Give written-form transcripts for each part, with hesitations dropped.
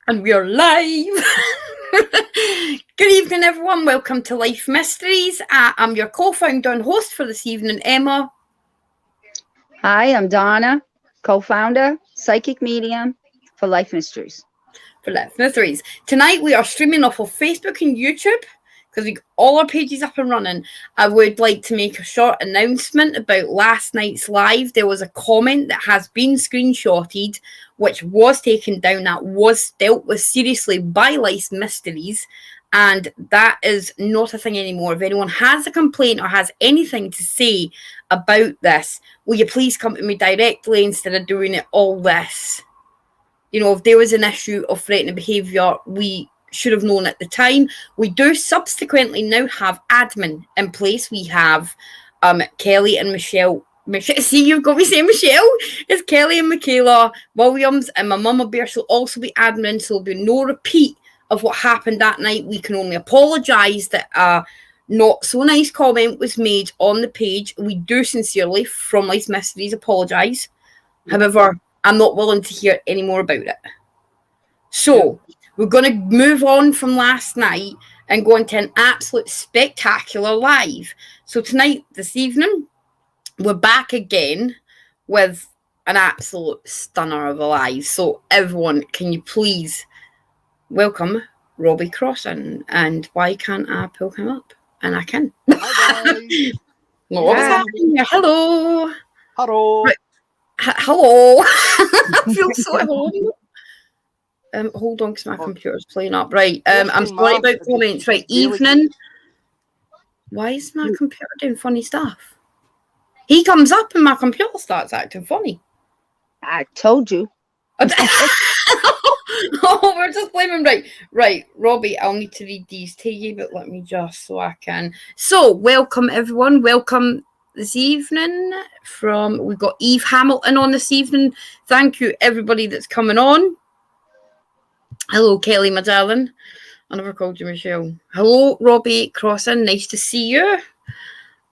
And we are live. Good evening, everyone. Welcome to Life Mysteries. I'm your co-founder and host for this evening, Emma. Hi, I'm Donna, co-founder, psychic medium for Life Mysteries. For Life Mysteries. Tonight we are streaming off of Facebook and YouTube because we got all our pages up and running. I would like to make a short announcement about last night's live. There was a comment that has been screenshotted, which was taken down, that was dealt with seriously by Life Mysteries, and that is not a thing anymore. If anyone has a complaint or has anything to say about this, will you please come to me directly instead of doing it all this? You know, if there was an issue of threatening behaviour, we should have known at the time. We do subsequently now have admin in place. We have Kelly and Michelle. See, you've got me saying Michelle. It's Kelly and Michaela Williams, and my mama bear shall also be admin, so there'll be no repeat of what happened that night. We can only apologise that a not so nice comment was made on the page. We do sincerely, from Life Mysteries, apologise. However, I'm not willing to hear any more about it. So, we're going to move on from last night and go into an absolute spectacular live. So tonight, this evening, we're back again with an absolute stunner of a live. So everyone, can you please welcome Robbie Crossan? And why can't I pull him up? And I can. Hi. Hello. Hello. Right. Hello. I feel so at home. Hold on, because my computer's playing up. Right. I'm sorry about comments. Right. Evening. Why is my computer doing funny stuff? He comes up and my computer starts acting funny. I told you. Oh, we're just blaming. Right, Robbie, I'll need to read these to you, but let me just so I can. So, welcome everyone. Welcome this evening we've got Eve Hamilton on this evening. Thank you everybody that's coming on. Hello, Kelly, my darling. I never called you Michelle. Hello, Robbie Crossan. Nice to see you.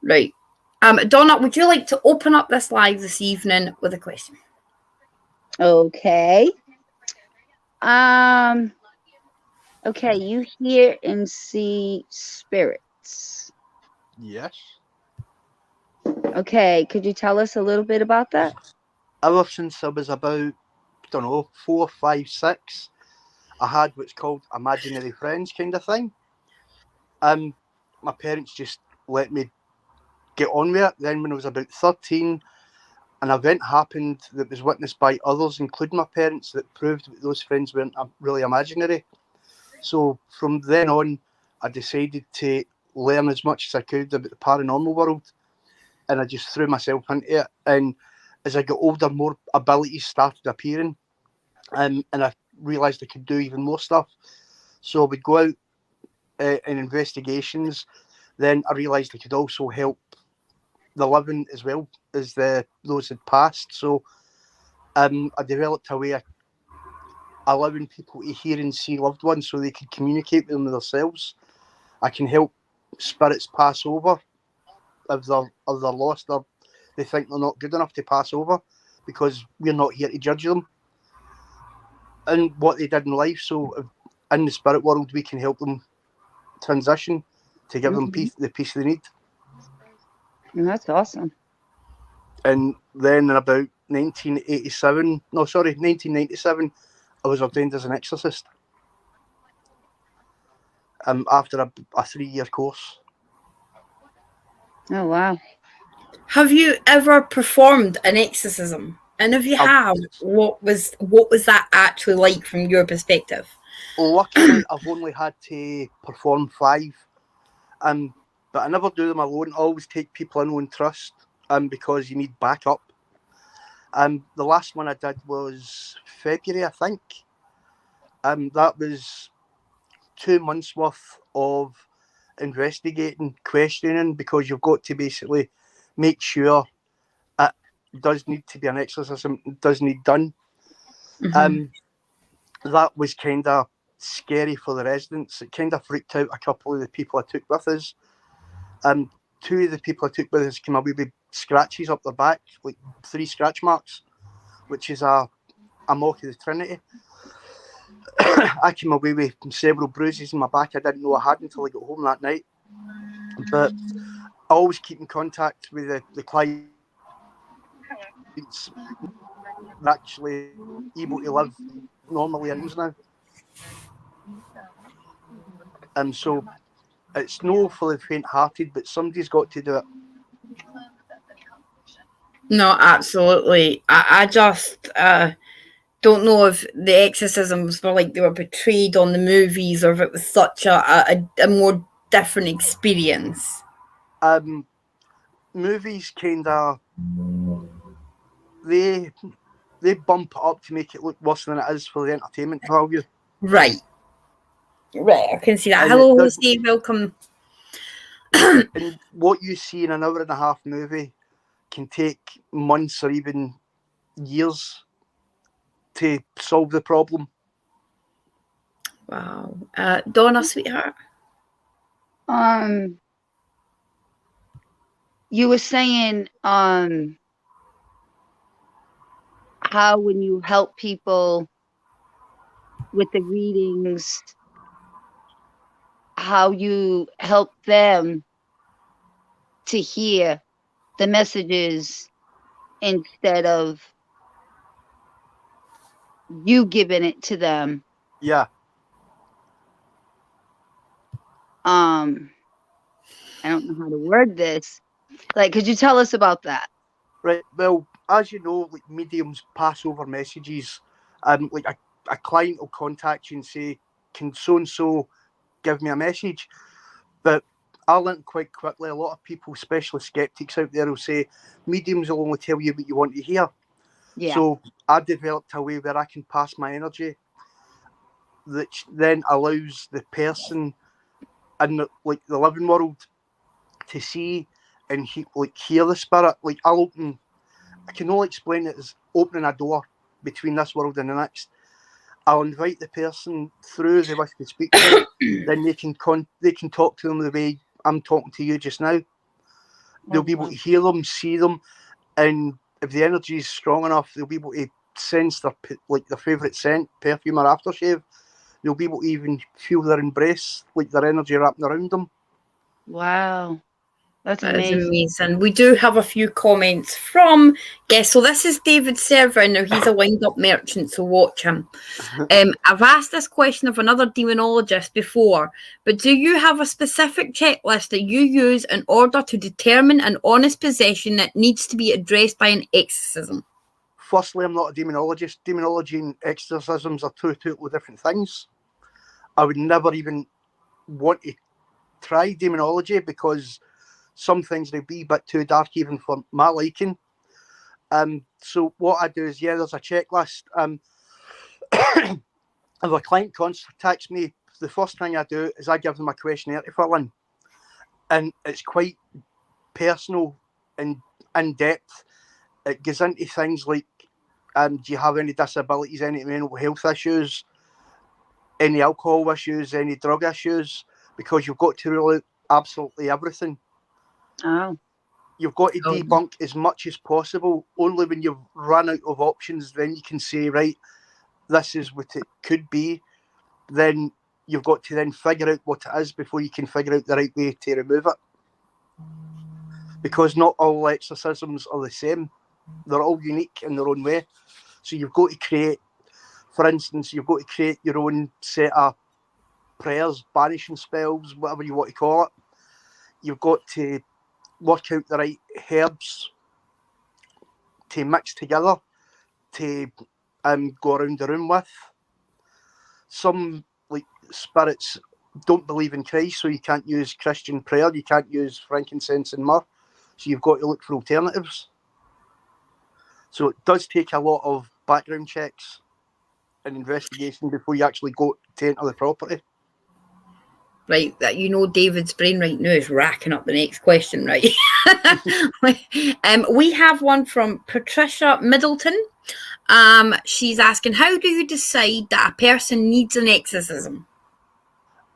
Right. Donna, would you like to open up this live this evening with a question? Okay. Okay, you hear and see spirits. Yes. Okay, could you tell us a little bit about that? Ever since I was about, 4, 5, 6, I had what's called imaginary friends kind of thing. My parents just let me get on with it. Then when I was about 13, an event happened that was witnessed by others, including my parents, that proved that those friends weren't really imaginary. So from then on, I decided to learn as much as I could about the paranormal world, and I just threw myself into it. And as I got older, more abilities started appearing, and I realised I could do even more stuff. So we'd go out in investigations. Then I realised I could also help the living as well as those had passed. So I developed a way of allowing people to hear and see loved ones so they could communicate with them themselves. I can help spirits pass over if they're lost or they think they're not good enough to pass over, because we're not here to judge them and what they did in life. So in the spirit world, we can help them transition to give them the peace they need. That's awesome. And then in about 1997, I was ordained as an exorcist. After a 3-year course. Oh, wow. Have you ever performed an exorcism? And if you have, what was that actually like from your perspective? Luckily, I've only had to perform 5, but I never do them alone. I always take people I know and trust, because you need backup. The last one I did was February, I think. That was 2 months worth of investigating, questioning, because you've got to basically make sure it does need to be an exorcism, it does need done. That was kind of scary for the residents. It kind of freaked out a couple of the people I took with us. 2 of the people I took with us came away with scratches up their back, like 3 scratch marks, which is a mock of the Trinity. I came away with several bruises in my back I didn't know I had until I got home that night. But I always keep in contact with the clients that are actually able to live normally in homes now. So it's no for the faint-hearted, but somebody's got to do it. No, absolutely. I just don't know if the exorcisms were like they were portrayed on the movies or if it was such a more different experience. Movies kind of they bump it up to make it look worse than it is for the entertainment value. Right. I can see that. And Hello, Jose, welcome. And what you see in an hour and a half movie can take months or even years to solve the problem. Wow. Donna, sweetheart. You were saying how when you help people with the readings, how you help them to hear the messages instead of you giving it to them. Yeah. I don't know how to word this. Like, could you tell us about that? Right. Well, as you know, like mediums pass over messages. Like a client will contact you and say, "Can so and so give me a message?" But I learned quite quickly. A lot of people, especially skeptics out there, will say mediums will only tell you what you want to hear. Yeah. So I developed a way where I can pass my energy, which then allows the person in the living world to see and hear the spirit. Like I can only explain it as opening a door between this world and the next. I'll invite the person through they wish to speak to, then they can talk to them the way I'm talking to you just now. They'll be able to hear them, see them, and if the energy is strong enough, they'll be able to sense their favourite scent, perfume or aftershave. They'll be able to even feel their embrace, like their energy wrapping around them. Wow. That's amazing. We do have a few comments from guests. So this is David Server. Now he's a wind-up merchant, so watch him. I've asked this question of another demonologist before, but do you have a specific checklist that you use in order to determine an honest possession that needs to be addressed by an exorcism? Firstly, I'm not a demonologist. Demonology and exorcisms are two totally different things. I would never even want to try demonology because some things would be a bit too dark even for my liking. So what I do is, there's a checklist. If a client contacts me, the first thing I do is I give them a questionnaire to fill in. And it's quite personal and in-depth. It goes into things like, do you have any disabilities, any mental health issues, any alcohol issues, any drug issues? Because you've got to rule out absolutely everything. Oh. You've got to debunk as much as possible. Only when you've run out of options, then you can say, right, this is what it could be. Then you've got to then figure out what it is before you can figure out the right way to remove it. Because not all exorcisms are the same. They're all unique in their own way. So you've got to create, for instance, you've got to create your own set of prayers, banishing spells, whatever you want to call it. You've got to work out the right herbs to mix together to go around the room with. Some spirits don't believe in Christ, so you can't use Christian prayer, you can't use frankincense and myrrh, so you've got to look for alternatives. So it does take a lot of background checks and investigation before you actually go to enter the property. Right, that David's brain right now is racking up the next question, right? We have one from Patricia Middleton. She's asking, how do you decide that a person needs an exorcism?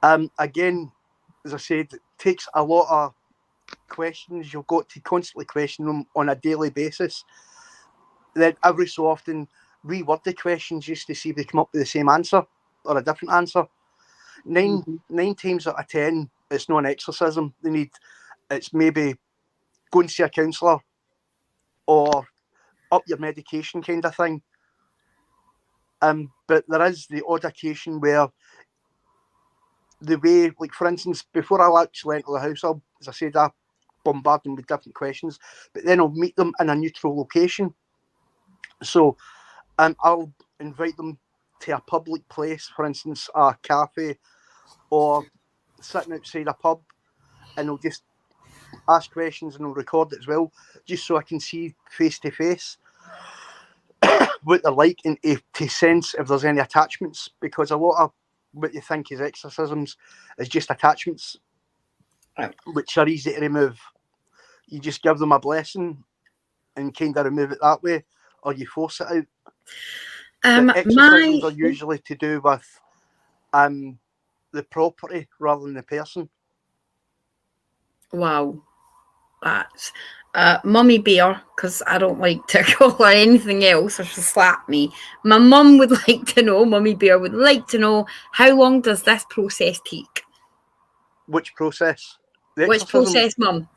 Again, as I said, it takes a lot of questions. You've got to constantly question them on a daily basis. Then every so often reword the questions just to see if they come up with the same answer. or a different answer. Nine times out of 10, it's not an exorcism. It's maybe going to see a counsellor or up your medication kind of thing. But there is the odd occasion where the way, like for instance, before I'll actually enter the house, as I said, I bombard them with different questions, but then I'll meet them in a neutral location. So I'll invite them to a public place, for instance, a cafe or sitting outside a pub, and I'll just ask questions and I'll record it as well, just so I can see face to face what they're like and to sense if there's any attachments, because a lot of what you think is exorcisms is just attachments, which are easy to remove. You just give them a blessing and kind of remove it that way, or you force it out. But exorcisms are usually to do with the property rather than the person. Wow. That's Mummy Bear, because I don't like to call her anything else or she'll slap me. My mum would like to know, Mummy Bear would like to know, how long does this process take? Which process? Which process, Mum?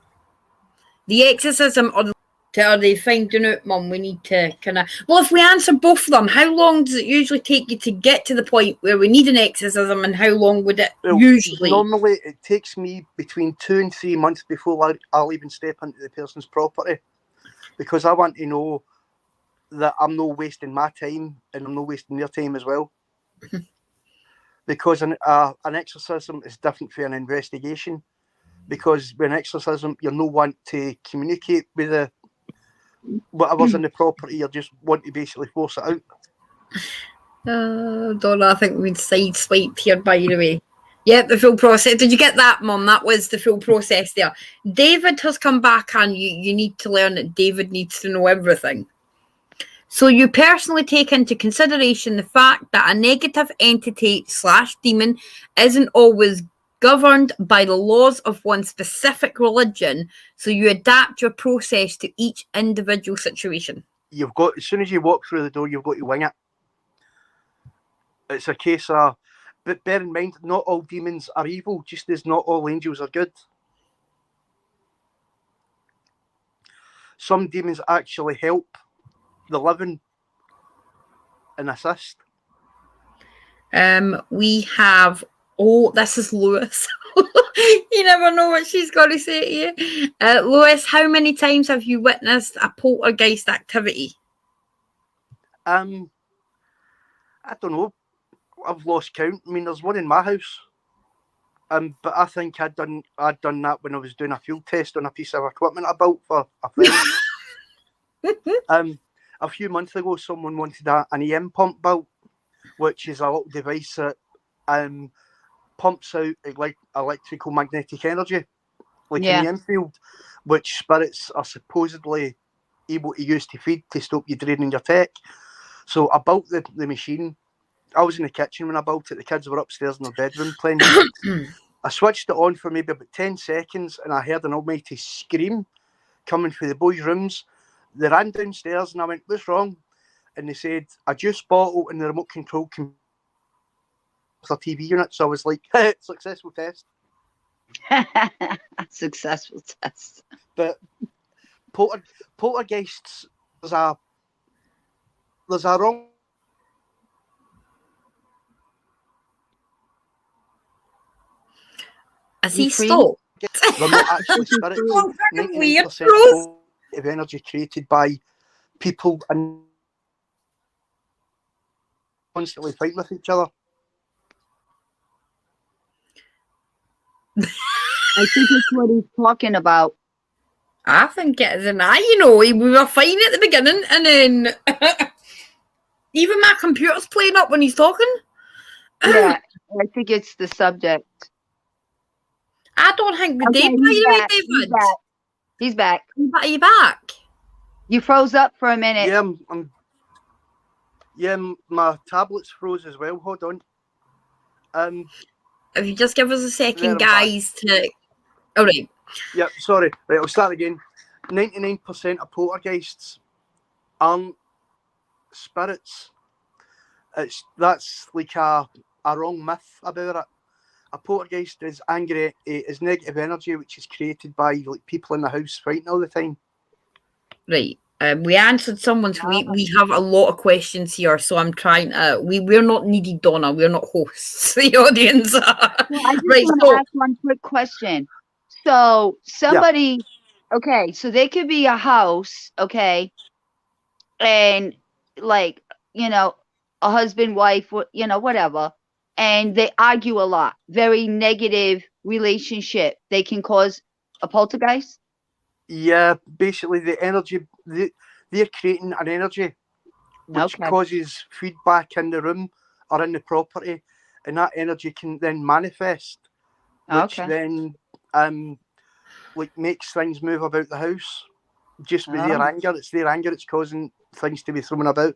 The exorcism or are they finding out, Mum? We need to kind of... Well, if we answer both of them, how long does it usually take you to get to the point where we need an exorcism, and how long would it usually... Normally, it takes me between 2 and 3 months before I'll even step into the person's property, because I want to know that I'm not wasting my time and I'm not wasting their time as well. Because an exorcism is different from an investigation, because with an exorcism, you're no want to communicate with whatever's in the property, you just want to basically force it out. Donna, I think we'd sideswiped here, by the way. Yeah, the full process. Did you get that, Mum? That was the full process there. David has come back, and you need to learn that David needs to know everything. So you personally take into consideration the fact that a negative entity / demon isn't always governed by the laws of one specific religion, so you adapt your process to each individual situation. You've got, as soon as you walk through the door, you've got to wing it. It's a case of, but bear in mind, not all demons are evil, just as not all angels are good. Some demons actually help the living and assist. We have... Oh, this is Lewis. You never know what she's going to say to you. Lewis, how many times have you witnessed a poltergeist activity? I don't know. I've lost count. I mean, there's one in my house. But I think I'd done that when I was doing a field test on a piece of equipment I built for a friend. A few months ago, someone wanted an EM pump built, which is a little device that pumps out electrical magnetic energy, like an EM field, which spirits are supposedly able to use to feed to stop you draining your tech. So I built the machine. I was in the kitchen when I built it. The kids were upstairs in their bedroom playing. I switched it on for maybe about 10 seconds and I heard an almighty scream coming through the boys' rooms. They ran downstairs and I went, "What's wrong?" And they said, "A juice bottle and the remote control a TV unit." So I was like, successful test. Successful test. But poltergeists, there's a wrong... Is he stopped? They're not actually spirits. 99% of energy created by people and constantly fighting with each other. I think it's what he's talking about. I think it is, and we were fine at the beginning, and then even my computer's playing up when he's talking. Yeah, I think it's the subject. I don't think we did. David. He's back. Are you back? You froze up for a minute. Yeah, my tablet's froze as well. Hold on. If you just give us a second, guys, to... All right. Yep, sorry. Right, I'll start again. 99% of poltergeists aren't spirits. That's like a wrong myth about it. A poltergeist is angry, is negative energy which is created by like people in the house fighting all the time. Right. We answered someone's. We have a lot of questions here, so I'm trying to. We're not needy, Donna. We're not hosts. The audience are. Well, I just Right. want to ask one quick question. So somebody, okay, so they could be a house, okay, and like, you know, a husband, wife, you know, whatever, and they argue a lot, very negative relationship. They can cause a poltergeist. Yeah, basically the energy they're creating an energy which Okay. causes feedback in the room or in the property, and that energy can then manifest, which Okay. then like makes things move about the house. Just with their Oh. anger, it's their anger that's causing things to be thrown about.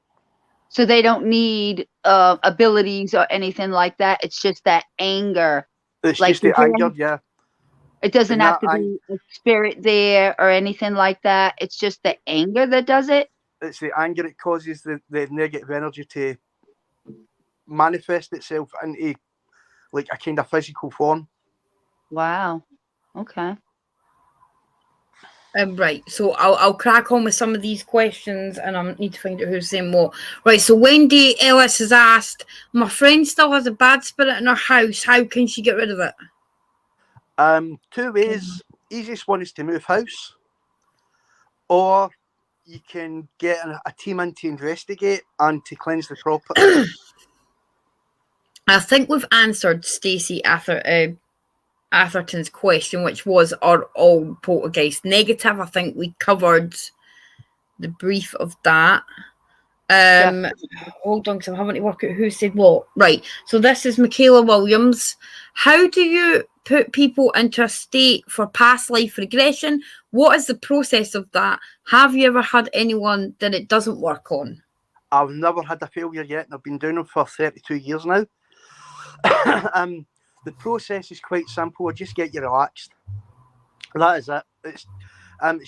So they don't need abilities or anything like that. It's just that anger. It's Like, just the anger, yeah. it doesn't And have that to be a spirit there or anything like that. It's just the anger that does it. it's the anger that causes the negative energy to manifest itself into like a kind of physical form. Wow. Okay. Right, so I'll crack on with some of these questions, and I need to find out who's saying what. Right, so Wendy Ellis has asked, my friend still has a bad spirit in her house. How can she get rid of it? 2 ways. Easiest one is to move house, or you can get a team in to investigate and to cleanse the property. I think we've answered Stacey Atherton's question, which was, are all poltergeist negative? I think we covered the brief of that. Hold on, because I'm having to work out who said what. Right, so this is Michaela Williams. How do you put people into a state for past life regression? What is the process of that? Have you ever had anyone that it doesn't work on? I've never had a failure yet, and I've been doing them for 32 years now. The process is quite simple. I just get you relaxed. That is it. It's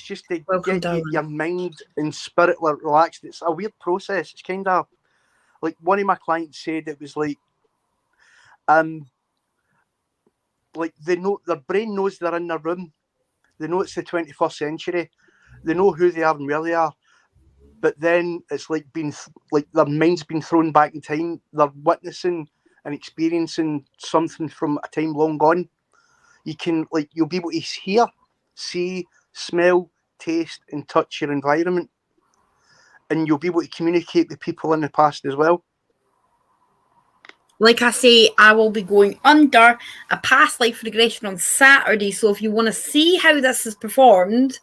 just to Welcome, get your mind and spirit relaxed. It's a weird process. It's kind of like one of my clients said it was like they know their brain knows they're in their room. They know it's the 21st century. They know who they are and where they are. But then it's like their mind's been thrown back in time. They're witnessing and experiencing something from a time long gone. You'll be able to hear, see, smell, taste, and touch your environment. And you'll be able to communicate with people in the past as well. Like I say, I will be going under a past life regression on Saturday. So if you want to see how this is performed,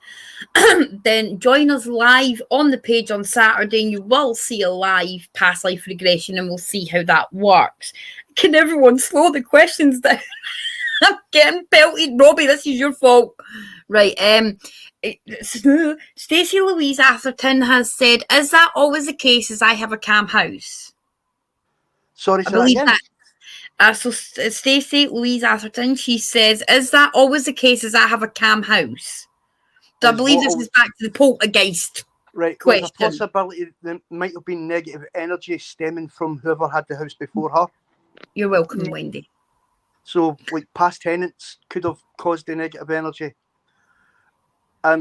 then join us live on the page on Saturday, and you will see a live past life regression, and we'll see how that works. Can everyone slow the questions down? I'm getting pelted, Robbie. This is your fault. Right. Stacey Louise Atherton has said, "Is that always the case? As I have a cam house." Sorry, I believe again. that. So Stacey Louise Atherton, she says, "Is that always the case? As I have a cam house?" So I believe this is back to the poltergeist. Right. Question. There's a possibility there might have been negative energy stemming from whoever had the house before her. You're welcome, Wendy. So, like, past tenants could have caused the negative energy.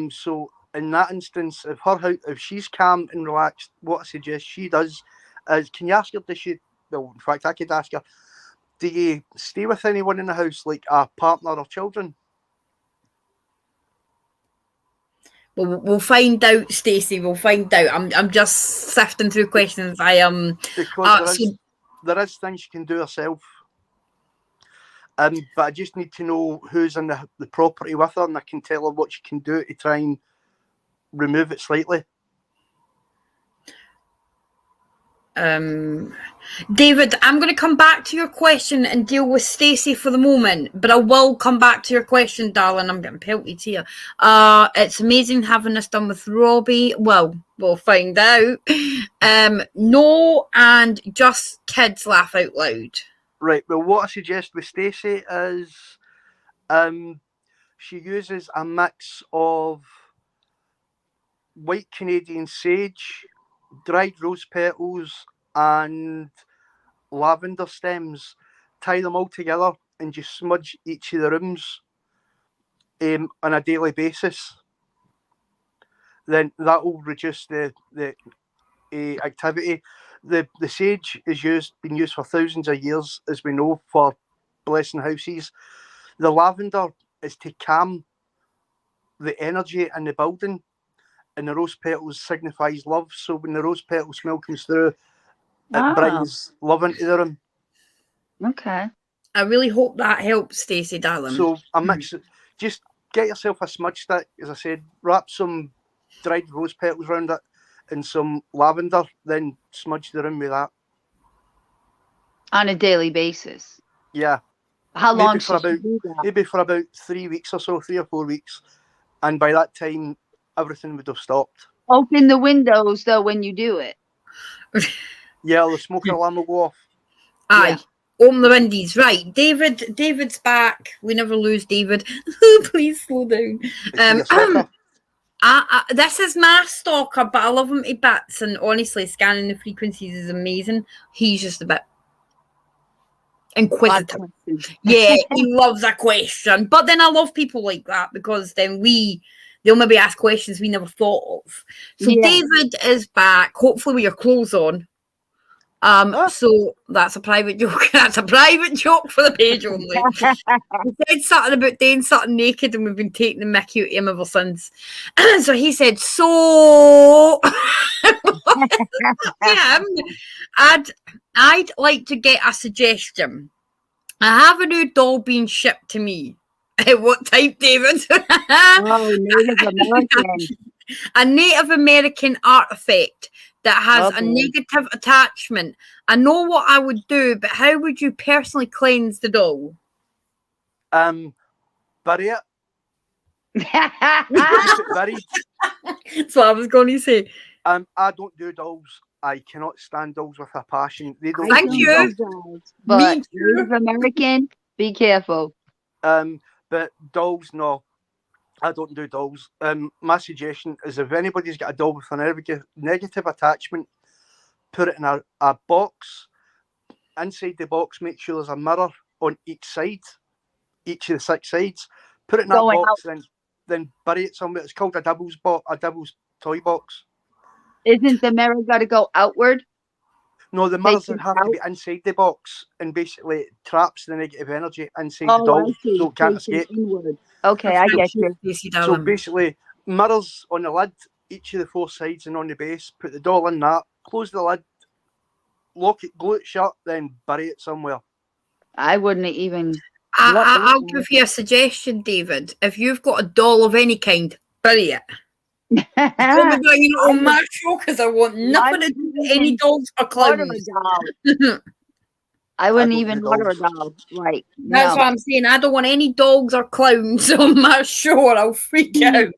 So in that instance, if she's calm and relaxed, what I suggest she does is, can you ask her, in fact, I could ask her, do you stay with anyone in the house, like a partner or children? Well, we'll find out, Stacey. We'll find out. I'm just sifting through questions. Because there is things she can do herself. But I just need to know who's in the property with her, and I can tell her what she can do to try and remove it slightly. David, I'm going to come back to your question and deal with Stacey for the moment, but I will come back to your question, darling. I'm getting pelted here. It's amazing having this done with Robbie. Well, we'll find out. No, and just kids laugh out loud. Right. Well, what I suggest with Stacey is she uses a mix of white Canadian sage, dried rose petals, and lavender stems, tie them all together, and just smudge each of the rooms on a daily basis. Then that will reduce the activity. The sage is been used for thousands of years, as we know, for blessing houses. The lavender is to calm the energy in the building, and the rose petals signifies love. So when the rose petal smell comes through, it brings love into the room. Okay. I really hope that helps, Stacey, darling. So a mix. Just get yourself a smudge stick, as I said. Wrap some dried rose petals around it and some lavender. Then smudge the room with that on a daily basis. Yeah. How long should you do that? Maybe for about 3 weeks or so, 3 or 4 weeks, and by that time everything would have stopped. Open the windows though when you do it. Yeah, the smoke alarm will go off. Aye. Open the windies. Right. David's back. We never lose David. Please slow down. This is my stalker, but I love him to bits, and honestly, scanning the frequencies is amazing. He's just a bit inquisitive. Yeah, he loves a question. But then I love people like that, because then they'll maybe ask questions we never thought of. So David is back, hopefully with your clothes on. So that's a private joke. That's a private joke for the page only. He said something about doing something naked, and we've been taking the mickey out of him ever since. So he said, so I'd like to get a suggestion. I have a new doll being shipped to me. What type, David? Native American. A Native American artifact that has a negative attachment. I know what I would do, but how would you personally cleanse the doll? Bury it. Buried. That's what I was going to say. I don't do dolls. I cannot stand dolls with a passion. They don't. Thank you. But Native American, be careful. But dolls, no. I don't do dolls. My suggestion is, if anybody's got a doll with a negative attachment, put it in a box. Inside the box, make sure there's a mirror on each side, each of the 6 sides. Put it in that box, then bury it somewhere. It's called a devil's toy box. Isn't the mirror got to go outward? No, the mirrors have to be inside the box, and basically it traps the negative energy inside the doll, so it can't escape. Inward. Okay, I get you. So basically, mirrors on the lid, each of the 4 sides, and on the base. Put the doll in that, close the lid, lock it, glue it shut, then bury it somewhere. I wouldn't even. I'll give you a suggestion, David. If you've got a doll of any kind, bury it. Don't be bringing it on my show, because I want nothing to do with any dolls or clowns. I wouldn't even order a doll. Right. That's what I'm saying. I don't want any dogs or clowns on my show, or I'll freak out.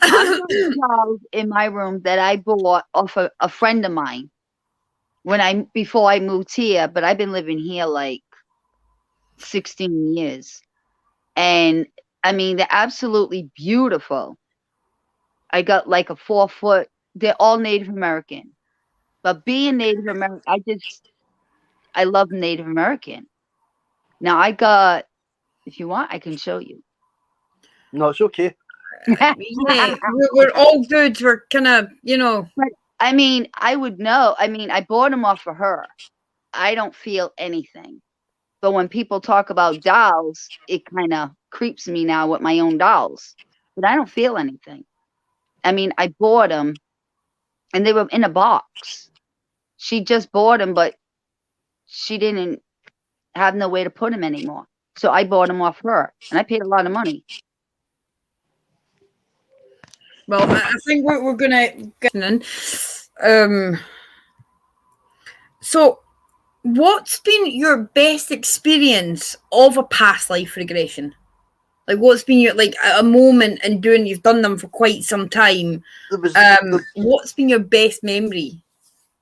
I got dolls in my room that I bought off a friend of mine before I moved here, but I've been living here like 16 years. And I mean, they're absolutely beautiful. I got like a 4-foot. They're all Native American. But being Native American, I love Native American. Now I got, if you want, I can show you. No, it's okay. Yeah, we're all good. We're kind of, But I mean, I would know. I mean, I bought them off for her. I don't feel anything. But when people talk about dolls, it kind of creeps me now with my own dolls. But I don't feel anything. I mean, I bought them, and they were in a box. She just bought them, but she didn't have no way to put them anymore. So I bought them off her, and I paid a lot of money. Well, I think we're going to get in. So, what's been your best experience of a past life regression? Like, what's been your, like, a moment in doing, you've done them for quite some time. What's been your best memory?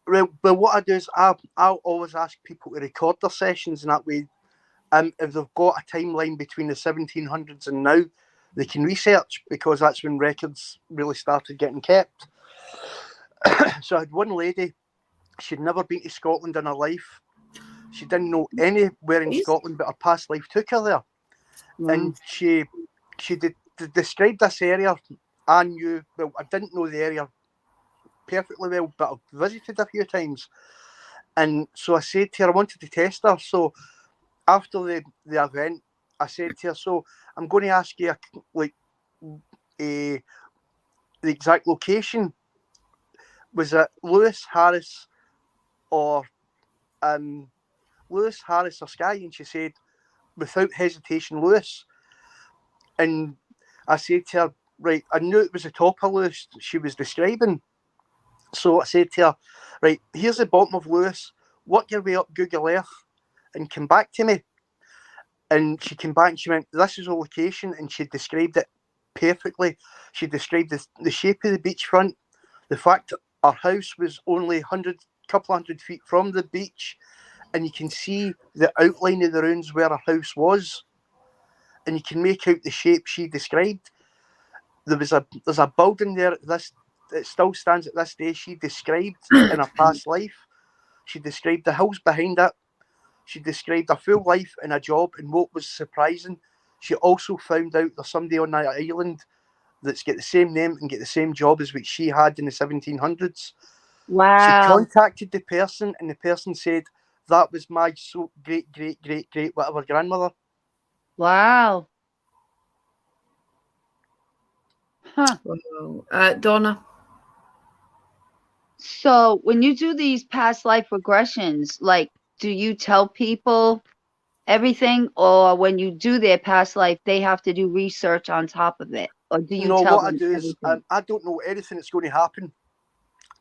Well, what I do is I'll always ask people to record their sessions, and that way, if they've got a timeline between the 1700s and now, they can research, because that's when records really started getting kept. So I had one lady, she'd never been to Scotland in her life. She didn't know anywhere in Scotland, but her past life took her there. And she described this area. I knew, well, I didn't know the area perfectly well, but I've visited a few times. And so I said to her, I wanted to test her. So after the event, I said to her, so I'm going to ask you, the exact location. Was it Lewis, Harris, or Skye? And she said, without hesitation, Lewis. And I said to her, right, I knew it was the top of Lewis she was describing. So I said to her, right, here's the bottom of Lewis. Work your way up Google Earth and come back to me. And she came back and she went, this is a location. And she described it perfectly. She described the shape of the beachfront, the fact that our house was only couple hundred feet from the beach, and you can see the outline of the ruins where our house was, and you can make out the shape she described. There's a building there. It still stands at this day. She described in her past life. She described the hills behind it. She described a full life and a job. And what was surprising, she also found out there's somebody on that island that's got the same name and get the same job as what she had in the 1700s. Wow. She contacted the person, and the person said, that was my great whatever grandmother. Wow. Huh. Donna? So when you do these past life regressions, like, do you tell people everything, or when you do their past life, they have to do research on top of it? Or do you tell them everything? Is I don't know anything that's going to happen.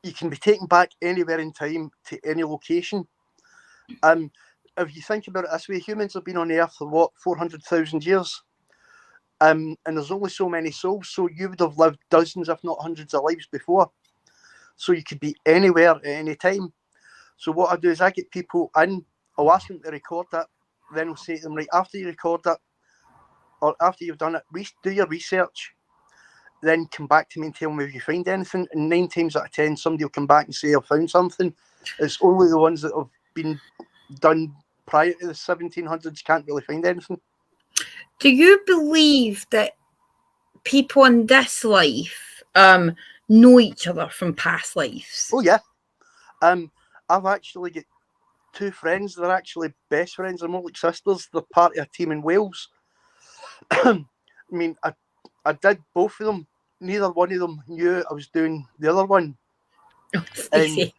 You can be taken back anywhere in time to any location. If you think about it this way, humans have been on Earth for 400,000 years. And there's only so many souls, so you would have lived dozens, if not hundreds of lives before. So you could be anywhere at any time. So what I do is I get people in, I'll ask them to record it, then I'll say to them, right, after you record it, or after you've done it, do your research, then come back to me and tell me if you find anything. And 9 times out of 10, somebody will come back and say, I've found something. It's only the ones that have been done prior to the 1700s can't really find anything. Do you believe that people in this life know each other from past lives? Oh, yeah. I've actually got 2 friends. They're actually best friends. They're more like sisters. They're part of a team in Wales. I mean, I did both of them. Neither one of them knew I was doing the other one. And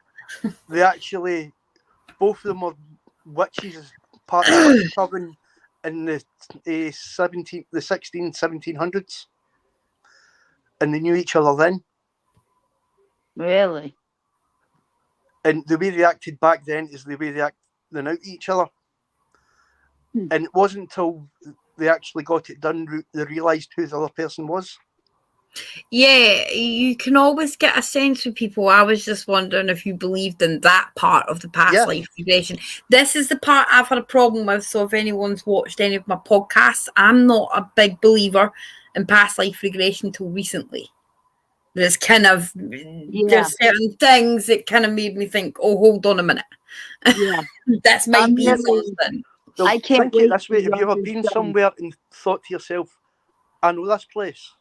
they actually, both of them were witches, part of the witch coven in the 1700s. And they knew each other then. Really? And the way they acted back then is the way they act now to each other. And it wasn't until they actually got it done they realised who the other person was. Yeah, you can always get a sense of people. I was just wondering if you believed in that part of the past life regression. This is the part I've had a problem with. So if anyone's watched any of my podcasts, I'm not a big believer in past life regression until recently. There's kind of there's certain things that kind of made me think, oh, hold on a minute. Yeah. This might be something. Well, I can't think wait. This way, have you ever been somewhere and thought to yourself, I know this place?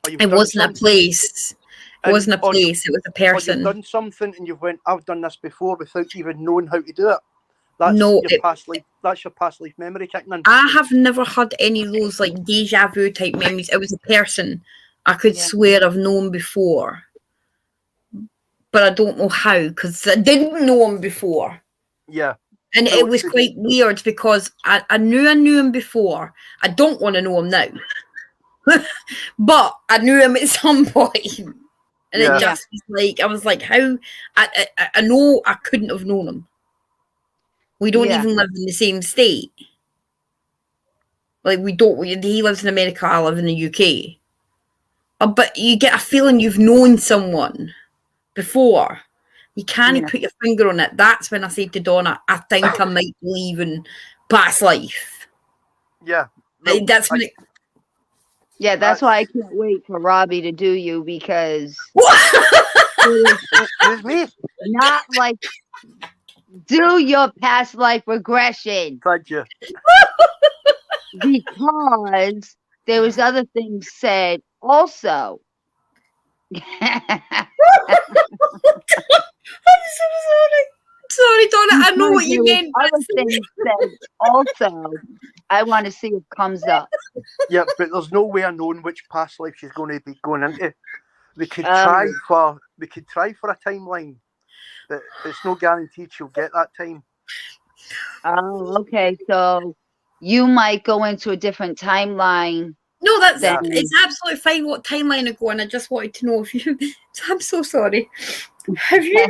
It wasn't a place. It wasn't a place. It was a person. Or you've done something and you've went, I've done this before without even knowing how to do it. That's past life. That's your past life memory kicking in. I have never had any of those like deja vu type memories. It was a person I could swear I've known before, but I don't know how because I didn't know him before. Yeah. And it was quite weird because I knew him before. I don't want to know him now. But I knew him at some point. And it just was like, I was like, how? I know I couldn't have known him. We don't even live in the same state. Like, we don't. He lives in America, I live in the UK. But you get a feeling you've known someone before. You can't put your finger on it. That's when I said to Donna, I think I might believe in past life. Yeah. No, that's when that's why I can't wait for Robbie to do you because excuse me. Not like Do your past life regression Thank you. because there was other things said also. I'm so sorry. Sorry, Donna. I know what you meant. Other things said also. I want to see if it comes up. Yeah, but there's no way of knowing which past life she's going to be going into. We could try for a timeline, but it's no guaranteed she'll get that time. Oh, okay. So you might go into a different timeline. No, it's absolutely fine what timeline I go on. I just wanted to know if you. I'm so sorry. Have you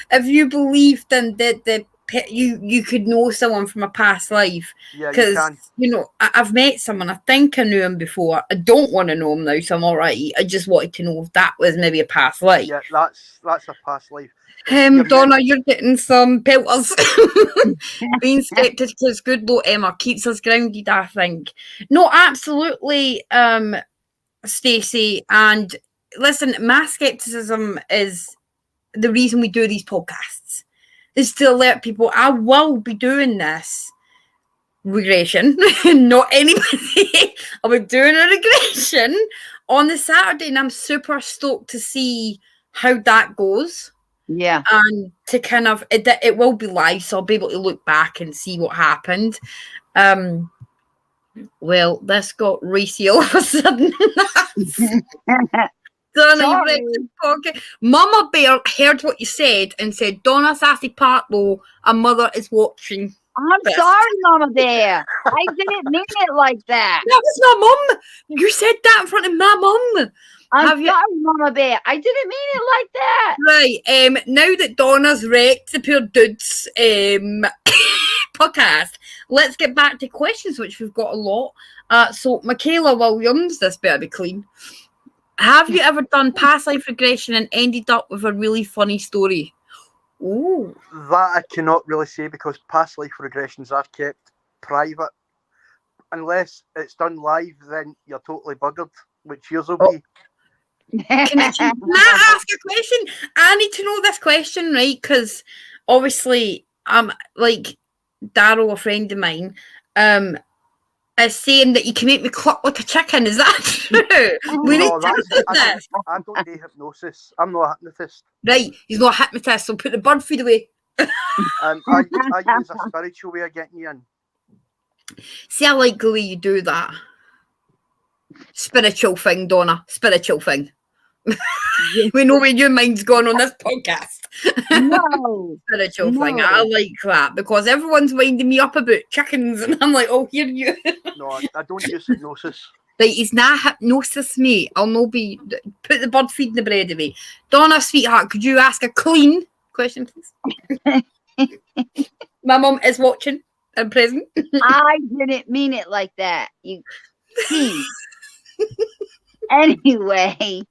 have you believed in that you could know someone from a past life? Yeah, you can. You know, I've met someone. I think I knew him before. I don't want to know him now, so I'm all right. I just wanted to know if that was maybe a past life. Yeah, that's a past life. Donna, you're getting some pelters. Being skeptic is good though, Emma. Keeps us grounded, I think. No, absolutely, Stacey. And listen, my skepticism is the reason we do these podcasts. Is to alert people I will be doing this regression. Not anybody. I'll be doing a regression on the Saturday, and I'm super stoked to see how that goes. Yeah. And to kind of, it will be live, so I'll be able to look back and see what happened. Well, this got racy all of a sudden. Donna, Mama Bear heard what you said and said, Donna Sassy Partlow, a mother is watching. I'm sorry, Mama Bear. I didn't mean it like that. That was my mum. You said that in front of my mum. I'm sorry, Mama Bear. I didn't mean it like that. Right. Now that Donna's wrecked the Pure Dudes podcast, let's get back to questions, which we've got a lot. So, Michaela Williams, this better be clean. Have you ever done past life regression and ended up with a really funny story? Ooh. That I cannot really say because past life regressions are kept private. Unless it's done live, then you're totally buggered, which yours will be. Can I ask a question? I need to know this question, right? Because obviously, like Daryl, a friend of mine, is saying that you can make me cluck like a chicken. Is that true? I don't do hypnosis. I'm not a hypnotist. Right, he's not a hypnotist, so put the bird feed away. I use a spiritual way of getting you in. See, I like the way you do that. Spiritual thing, Donna. Spiritual thing. We know where your mind's gone on this podcast. No. Spiritual thing. I like that because everyone's winding me up about chickens and I'm like, oh, here you. No, I don't use hypnosis. Right, he's not hypnosis, mate. I'll no be. Put the bird feeding the bread away. Donna, sweetheart, could you ask a clean question, please? My mum is watching and present. I didn't mean it like that. You see. Anyway,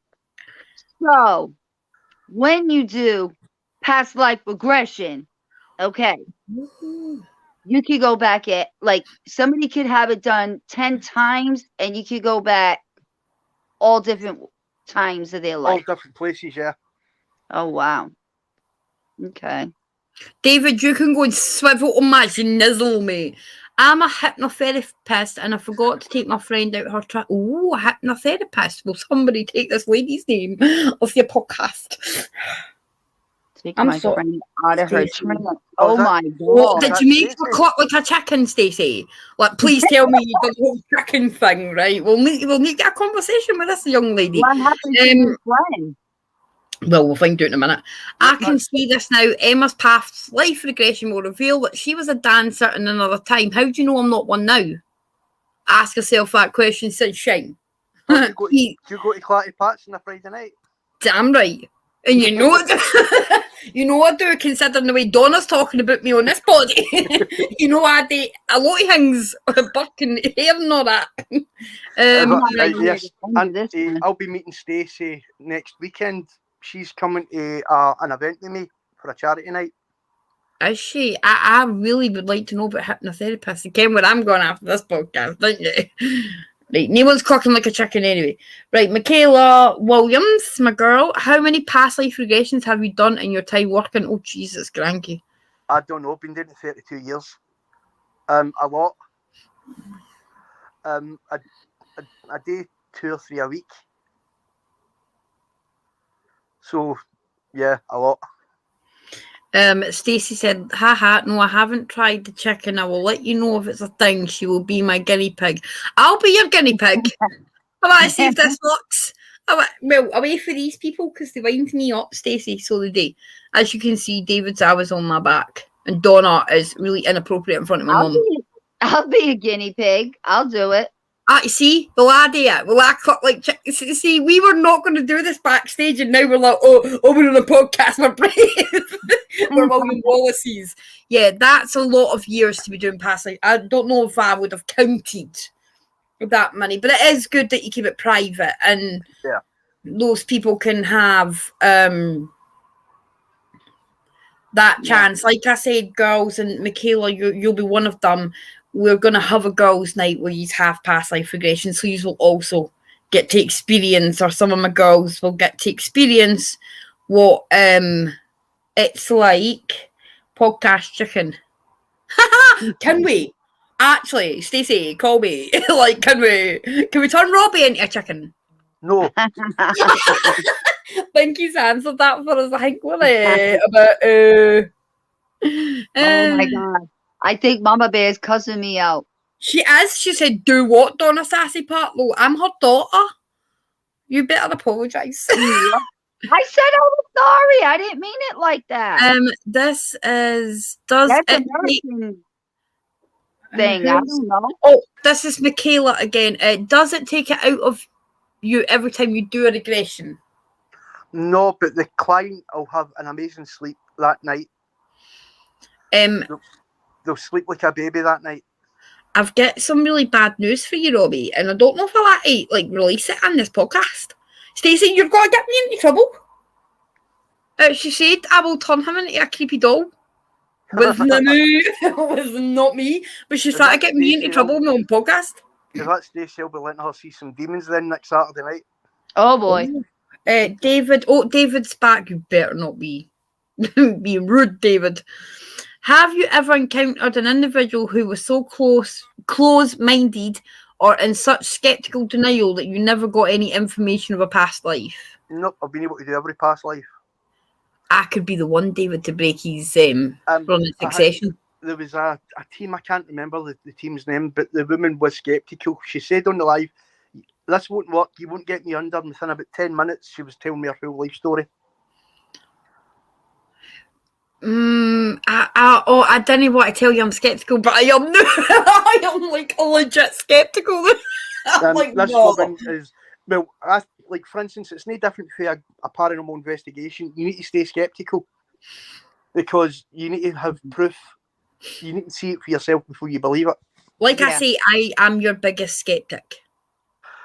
so when you do past life regression, okay, you could go back at, like, somebody could have it done 10 times and you could go back all different times of their life. All different places, yeah. Oh, wow. Okay. David, you can go and swivel on my nizzle, mate. I'm a hypnotherapist and I forgot to take my friend out her trip. Oh, a hypnotherapist. Will somebody take this lady's name off your podcast? Take my friend out of her trip. Oh my God. What, did you make her cluck like a chicken, Stacey? Like, please tell me you did the whole chicken thing, right? We'll need to get a conversation with this young lady. What happened to your friend? Well, we'll find out in a minute. I can see this now. Emma's past life regression will reveal that she was a dancer in another time. How do you know I'm not one now? Ask yourself that question, sunshine. Do you go to Clatty Pat's on a Friday night? Damn right. And you know what? You know I do, considering the way Donna's talking about me on this body. You know I do a lot of things, buck and hair and all that. Yes, and I'll be meeting Stacey next weekend. She's coming to an event with me for a charity night. Is she? I really would like to know about hypnotherapists. Again, where I'm going after this podcast, don't you? Right, no one's clocking like a chicken anyway. Right, Michaela Williams, my girl, how many past life regressions have you done in your time working? Oh, Jesus, cranky. I don't know. Been doing it 32 years. A lot. A day, 2 or 3 a week. So, yeah, a lot. Stacey said, haha, no, I haven't tried the chicken. I will let you know if it's a thing. She will be my guinea pig. I'll be your guinea pig. I want to see if this works. Well, away for these people because they wind me up, Stacey, so they do. As you can see, David's always on my back. And Donna is really inappropriate in front of my mum. I'll be a guinea pig. I'll do it. See, well, I do it. Well, I cut like see, we were not going to do this backstage, and now we're like, oh, we're on a podcast. We're brave. We're William Wallace's. Yeah, that's a lot of years to be doing past life. I don't know if I would have counted that many, but it is good that you keep it private, and those people can have that chance. Like I said, girls, and Michaela, you'll be one of them. We're going to have a girls' night where you have past life regression, so you will also get to experience, or some of my girls will get to experience what it's like. Podcast chicken. Can we? Actually, Stacey, call me. Like, can we turn Robbie into a chicken? No. Pinky's answered that for us. I think, will it? Oh my God. I think Mama Bear is cussing me out. She is. She said, do what, Donna Sassy Partlow? I'm her daughter. You better apologise. I said I was sorry. I didn't mean it like that. This is... That's an American thing. I don't know. Oh, this is Michaela again. Does it take it out of you every time you do a regression? No, but the client will have an amazing sleep that night. They'll sleep like a baby that night. I've got some really bad news for you, Robbie, and I don't know if I'll like release it on this podcast. Stacey, you're going to get me into trouble. She said I will turn him into a creepy doll. Was not me, but she's trying to get me into trouble on my own podcast. If that's Stacey, I'll be letting her see some demons then next Saturday night. Oh boy. David's back. You better not be being rude, David. Have you ever encountered an individual who was so close-minded or in such skeptical denial that you never got any information of a past life? Nope, I've been able to do every past life. I could be the one, David, to break his run in succession. There was a team, I can't remember the team's name, but the woman was skeptical. She said on the live, this won't work, you won't get me under. And within about 10 minutes, she was telling me her full life story. I didn't want to tell you I'm skeptical, but I am. I am like legit skeptical. Like, this no. woman is, like for instance, it's no different for a paranormal investigation. You need to stay skeptical because you need to have proof. You need to see it for yourself before you believe it. Like I say, I am your biggest skeptic.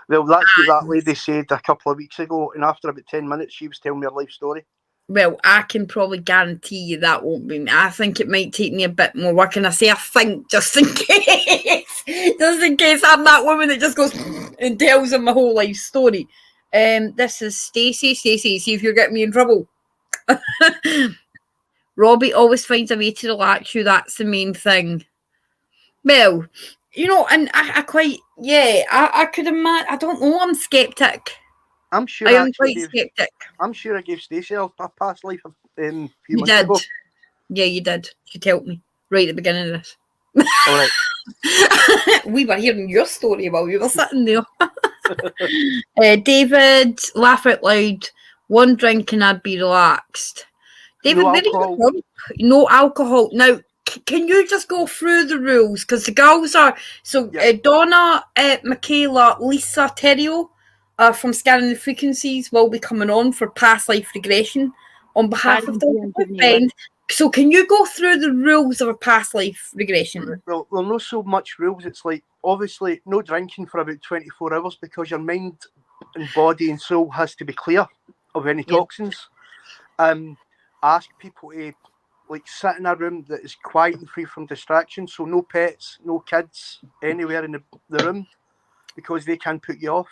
Well, that's what that lady said a couple of weeks ago, and after about 10 minutes, she was telling me her life story. Well, I can probably guarantee you that won't be me. I think it might take me a bit more work, and I say I think just in case. Just in case I'm that woman that just goes and tells them my whole life story. This is Stacey. Stacey, see if you're getting me in trouble. Robbie always finds a way to relax you. That's the main thing. Well, you know, and I quite, I could imagine, I don't know, I'm skeptic. I'm sure I am quite skeptic. I'm sure I gave Stacey a past life a few months did. ago. Yeah, you did. You told me right at the beginning of this. All right. We were hearing your story while you were sitting there. David, laugh out loud. One drink and I'd be relaxed. David, No where alcohol. are you from? No alcohol. Now, can you just go through the rules? Because the girls are... So, Donna, Michaela, Lisa, Terrio from Scanning the Frequencies will be coming on for past life regression on behalf of the friend. So can you go through the rules of a past life regression? Well, not so much rules. It's like, obviously, no drinking for about 24 hours because your mind and body and soul has to be clear of any toxins. Ask people to sit in a room that is quiet and free from distractions. So no pets, no kids anywhere in the room. because they can put you off.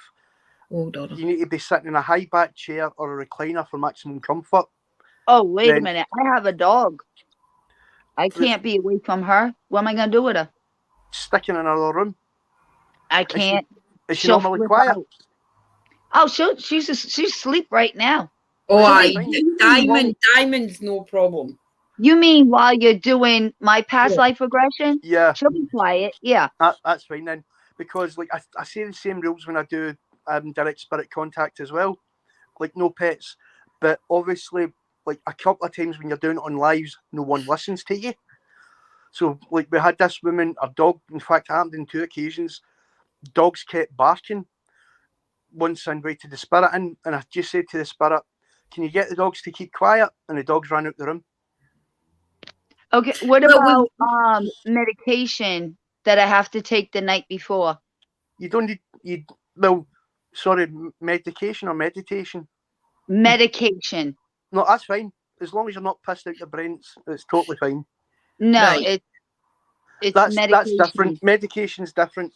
Oh, Donna. You need to be sitting in a high back chair or a recliner for maximum comfort. Oh, wait a Then- minute. I have a dog. I can't be away from her. What am I going to do with her? Stick in another room. I can't. Is she She'll normally flip quiet? out. Oh, she's asleep right now. Oh, Right, Diamond's no problem. You mean while you're doing my past Yeah. life regression? Yeah, She'll be quiet. Yeah. that's fine then. Because like I say the same rules when I do direct spirit contact as well. Like no pets, but obviously like a couple of times when you're doing it on lives, no one listens to you. So like we had this woman, a dog. In fact, it happened in 2 occasions. Dogs kept barking. Once I invited the spirit in, and I just said to the spirit, "Can you get the dogs to keep quiet?" And the dogs ran out the room. Okay. What Well, about medication that I have to take the night before? You don't need medication or meditation. Medication. No, that's fine. As long as you're not pissed out your brains, it's totally fine. No, Right. it's That's medication. different. Medication's different.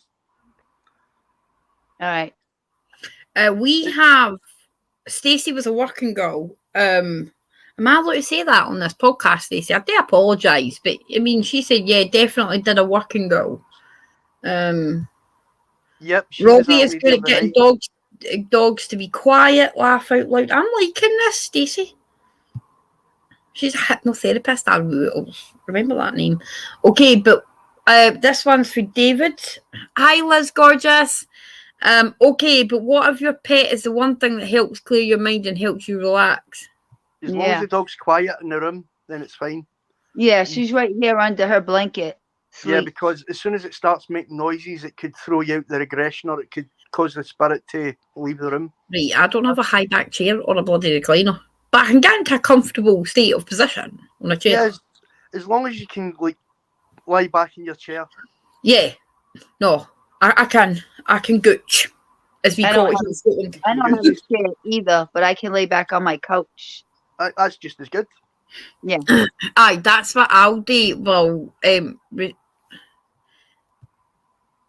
All right. We have Stacey was a working girl. Am I allowed to say that on this podcast, Stacey? I do apologise, but I mean, she said, yeah, definitely did a working girl. Yep. Robbie is good at getting dogs to be quiet, laugh out loud. I'm liking this, Stacey. She's a hypnotherapist. I'll remember that name. Okay, but this one's for David. Hi, Liz, gorgeous. Okay, but what if your pet is the one thing that helps clear your mind and helps you relax? As long as the dog's quiet in the room, then it's fine. Yeah, she's right here under her blanket. Sleep. Yeah, because as soon as it starts making noises, it could throw you out the regression, or it could cause the spirit to leave the room. Right, I don't have a high back chair or a bloody recliner, but I can get into a comfortable state of position on a chair. Yeah, as long as you can like lie back in your chair. Yeah, no, I can gooch, as we call it in Scotland. I don't have a chair either, but I can lay back on my couch. That's just as good. Yeah. Aye, that's what I'll do. Well,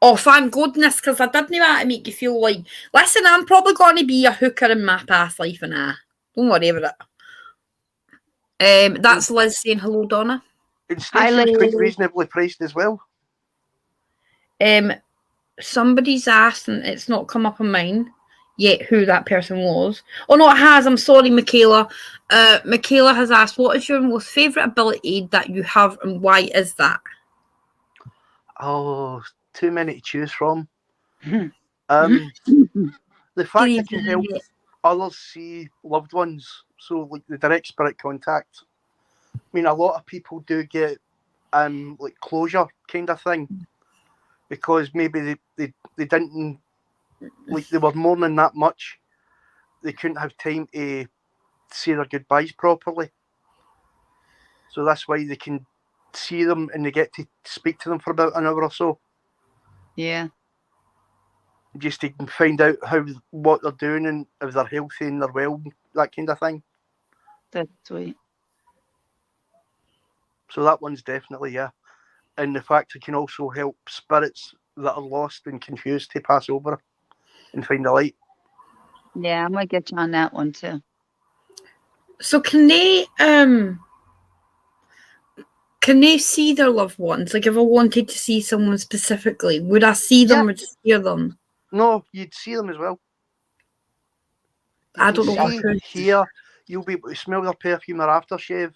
oh, thank goodness, because I didn't want to make you feel like, listen, I'm probably going to be a hooker in my past life, and don't worry about it. That's Liz saying hello, Donna. And Stacey's quite reasonably priced as well. Somebody's asked, and it's not come up on mine yet who that person was. Oh no, it has. I'm sorry, Michaela. Michaela has asked, what is your most favourite ability that you have, and why is that? Oh, too many to choose from. The fact I can help others see loved ones, so like the direct spirit contact. I mean, a lot of people do get like closure kind of thing, because maybe they didn't, like, they were mourning that much, they couldn't have time to say their goodbyes properly. So that's why they can see them and they get to speak to them for about an hour or so. Yeah. Just to find out what they're doing and if they're healthy and they're well, that kind of thing. That's sweet. So that one's definitely, yeah. And the fact it can also help spirits that are lost and confused to pass over and find the light. Yeah, I'm gonna get you on that one too. So can they see their loved ones? Like if I wanted to see someone specifically, would I see them or just hear them? No, you'd see them as well. I don't know. Here, you'll be able to smell their perfume or aftershave,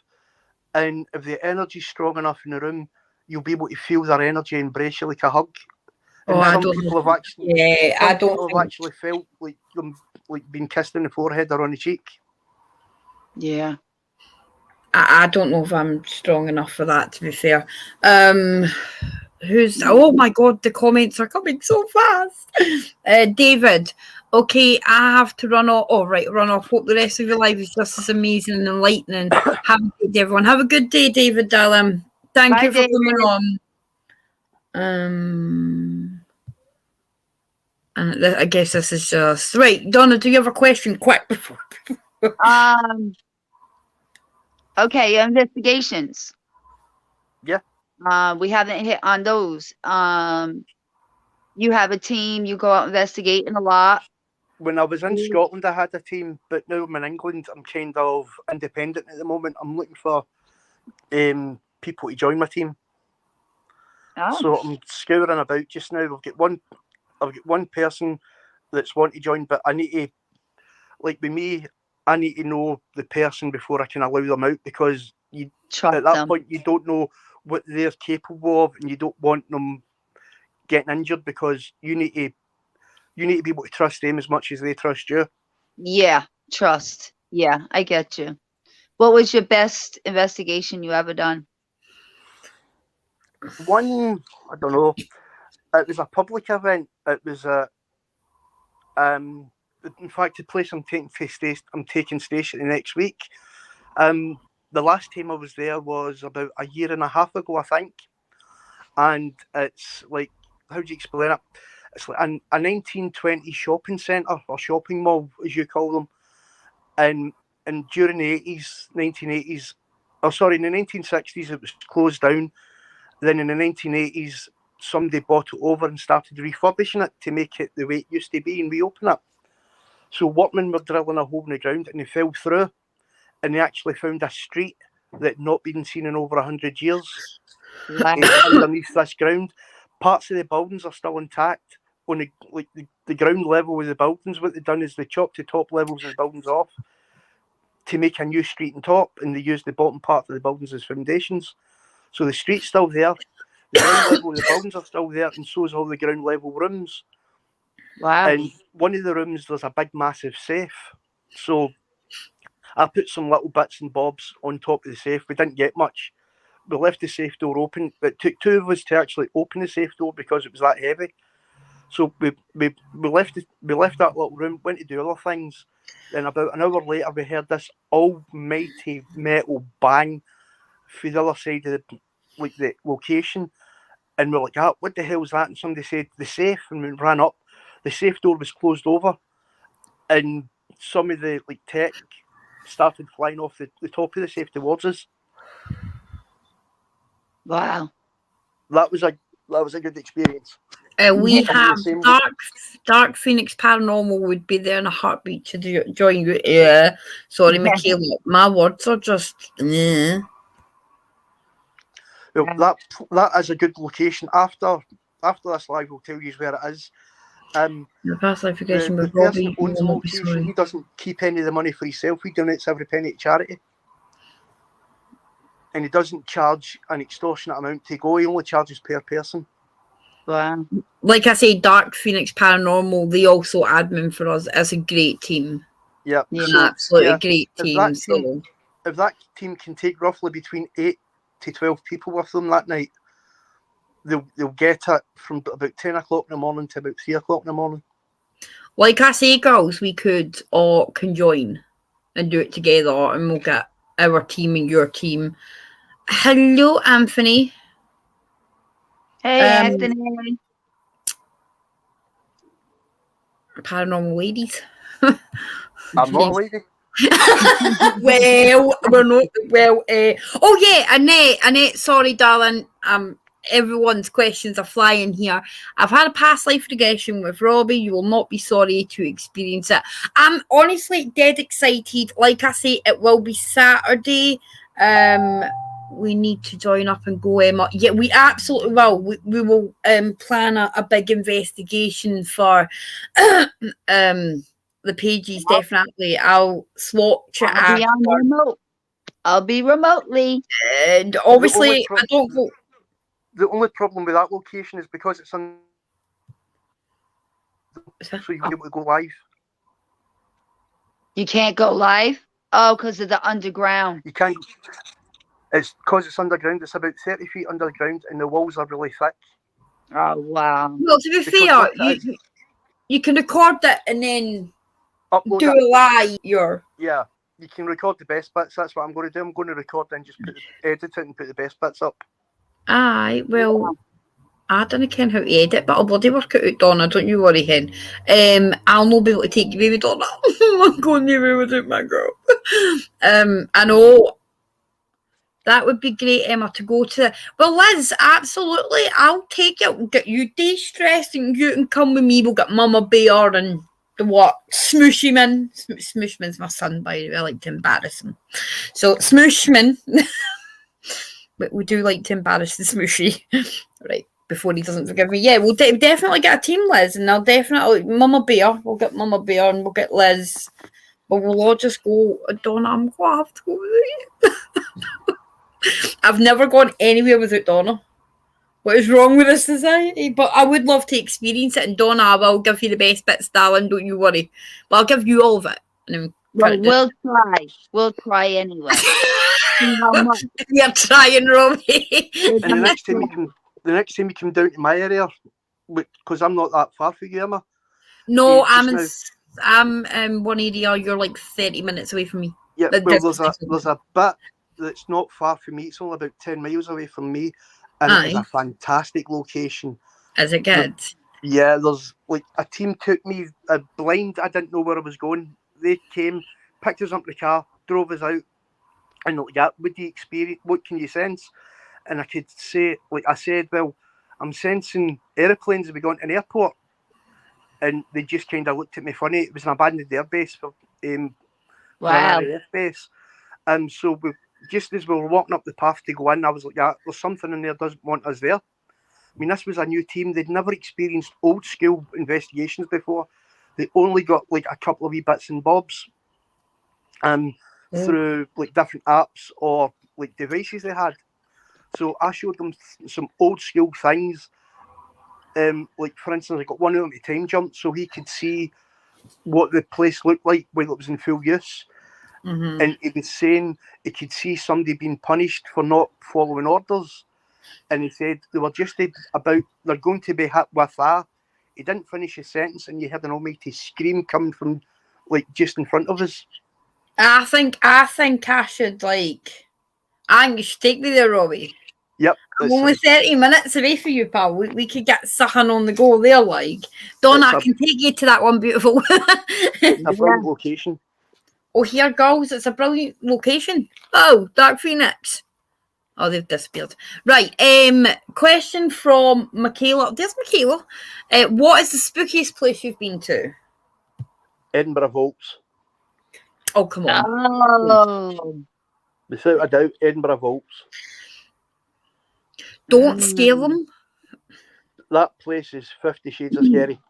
and if the energy's strong enough in the room, you'll be able to feel their energy embrace you like a hug. And I some don't people know. have actually, Yeah, I don't people have actually felt like them, like being kissed in the forehead or on the cheek. Yeah. I don't know if I'm strong enough for that, to be fair. Oh my god, the comments are coming so fast. David, okay, I have to run off. Oh, right, run off. Hope the rest of your life is just as amazing and enlightening. Have a good day, everyone. Have a good day, David, darling. Thank you for coming on. And I guess this is just right. Donna, do you have a question? Quick before. Okay, investigations. Yeah. We haven't hit on those. you have a team, you go out investigating a lot. When I was in Scotland, I had a team, but now I'm in England. I'm kind of independent at the moment. I'm looking for people to join my team. Oh. So I'm scouring about just now. I've got one person that's wanting to join, but I need to, like with me, I need to know the person before I can allow them out, because Trust at that them. point you don't know what they're capable of, and you don't want them getting injured, because you need to be able to trust them as much as they trust you. Yeah, trust. Yeah, I get you. What was your best investigation you ever done? One, I don't know. It was a public event. It was in fact, the place I'm taking station next week. The last time I was there was about a year and a half ago, I think. And it's like, how do you explain it? It's like a 1920 shopping centre, or shopping mall, as you call them. And during the 1980s, in the 1960s, it was closed down. Then in the 1980s, somebody bought it over and started refurbishing it to make it the way it used to be and reopen it. So workmen were drilling a hole in the ground, and they fell through, and they actually found a street that had not been seen in over 100 years. Wow. Underneath this ground. Parts of the buildings are still intact. On the ground level of the buildings, what they've done is they chopped the top levels of the buildings off to make a new street on top, and they used the bottom part of the buildings as foundations. So the street's still there, the ground level of the buildings are still there, and so is all the ground level rooms. Wow. And one of the rooms, there's a big massive safe. So I put some little bits and bobs on top of the safe. We didn't get much. We left the safe door open. It took two of us to actually open the safe door because it was that heavy. So we left that little room, went to do other things. Then about an hour later, we heard this almighty metal bang from the other side of the location, and we're like, what the hell is that? And somebody said, the safe, and we ran up. The safe door was closed over, and some of the tech started flying off the top of the safe towards us. Wow. That was a good experience. We have Dark Phoenix Paranormal would be there in a heartbeat to join you. Yeah, sorry, Michaela, my words are just. Well, that is a good location. After this live, we'll tell you where it is. The past life location with the person Robbie. who owns the location, he doesn't keep any of the money for himself. He donates every penny to charity. And he doesn't charge an extortionate amount to go. He only charges per person. Wow. Like I say, Dark Phoenix Paranormal, they also admin for us. It's a great team. Yeah. Absolutely great team. If that team can take roughly between 8 to 12 people with them that night, they'll get it from about 10 o'clock in the morning to about 3 o'clock in the morning. Like I say, girls, we could or can join and do it together, and we'll get our team and your team. Hello, Anthony. Hey, Anthony. Paranormal ladies. I'm not a lady. Well, we're not. Well, oh yeah, Annette. Sorry, darling. Everyone's questions are flying here. I've had a past life regression with Robbie. You will not be sorry to experience it. I'm honestly dead excited. Like I say, it will be Saturday. We need to join up and go, Emma. Yeah, we absolutely will. We will plan a big investigation for the pages. Definitely, I'll swatch it. I'll be remotely. And obviously, I don't go. The only problem with that location is because it's on, so you won't be able to go live. You can't go live? Oh, because of the underground. You can't. It's because it's underground. It's about 30 feet underground, and the walls are really thick. Oh, wow. Well, to be fair, you can record it and then upload do it live. Yeah, you can record the best bits. That's what I'm going to do. I'm going to record and just edit it and put the best bits up. Aye, well, I don't know how to edit, but I'll bloody work it out, Donna. Don't you worry, hen. I'll not be able to take you, baby, Donna. I'm going anywhere without my girl. I know. That would be great, Emma, to go to. Well, Liz, absolutely. I'll take it. We'll get you de-stressed and you can come with me. We'll get Mama Bear and the what? Smooshieman. Smooshman's my son, by the way. I like to embarrass him. So, Smooshman. But we do like to embarrass the Smooshy. Right, before he doesn't forgive me. Yeah, we'll definitely get a team, Liz. And I'll definitely... Mama Bear. We'll get Mama Bear and we'll get Liz. But we'll all just go... Donna, I'm going to have to go with you. I've never gone anywhere without Donna. What is wrong with this society? But I would love to experience it. And Donna, I will give you the best bits, darling. Don't you worry. But I'll give you all of it. And well, we'll try. We'll try anyway. You're trying, Robbie. And the next time you come down to my area, because I'm not that far from you, Emma. No, I'm one area. You're like 30 minutes away from me. Yeah, well, there's a bit that's not far from me. It's only about 10 miles away from me, and it is a fantastic location. Is it good? Yeah, there's like a team took me blind. I didn't know where I was going. They came, picked us up in the car, drove us out, and like that, with the experience, what can you sense? And I could say, like I said, well, I'm sensing aeroplanes as we go into an airport, and they just kind of looked at me funny. It was an abandoned airbase for wow. an airbase. So just as we were walking up the path to go in, I was like, yeah, there's something in there doesn't want us there. I mean, this was a new team. They'd never experienced old school investigations before. They only got like a couple of wee bits and bobs through like different apps or like devices they had. So I showed them some old school things. Like for instance, I got one of them to time jump so he could see what the place looked like when it was in full use. Mm-hmm. And he was saying he could see somebody being punished for not following orders. And he said they were just about, they're going to be hit with that. He didn't finish his sentence and you heard an almighty scream coming from like just in front of us. I think I should you should take me there, Robbie. Yep. I'm only 30 minutes away from you, pal. We could get something on the go there, like. Donna, I can take you to that one beautiful. It's a brilliant location. Oh, here, girls, it's a brilliant location. Oh, Dark Phoenix. Oh, they've disappeared. Right, question from Michaela. There's Michaela. What is the spookiest place you've been to? Edinburgh Vaults. Oh, come on. Oh. Without a doubt, Edinburgh Vaults. Don't scare them. That place is 50 shades of scary.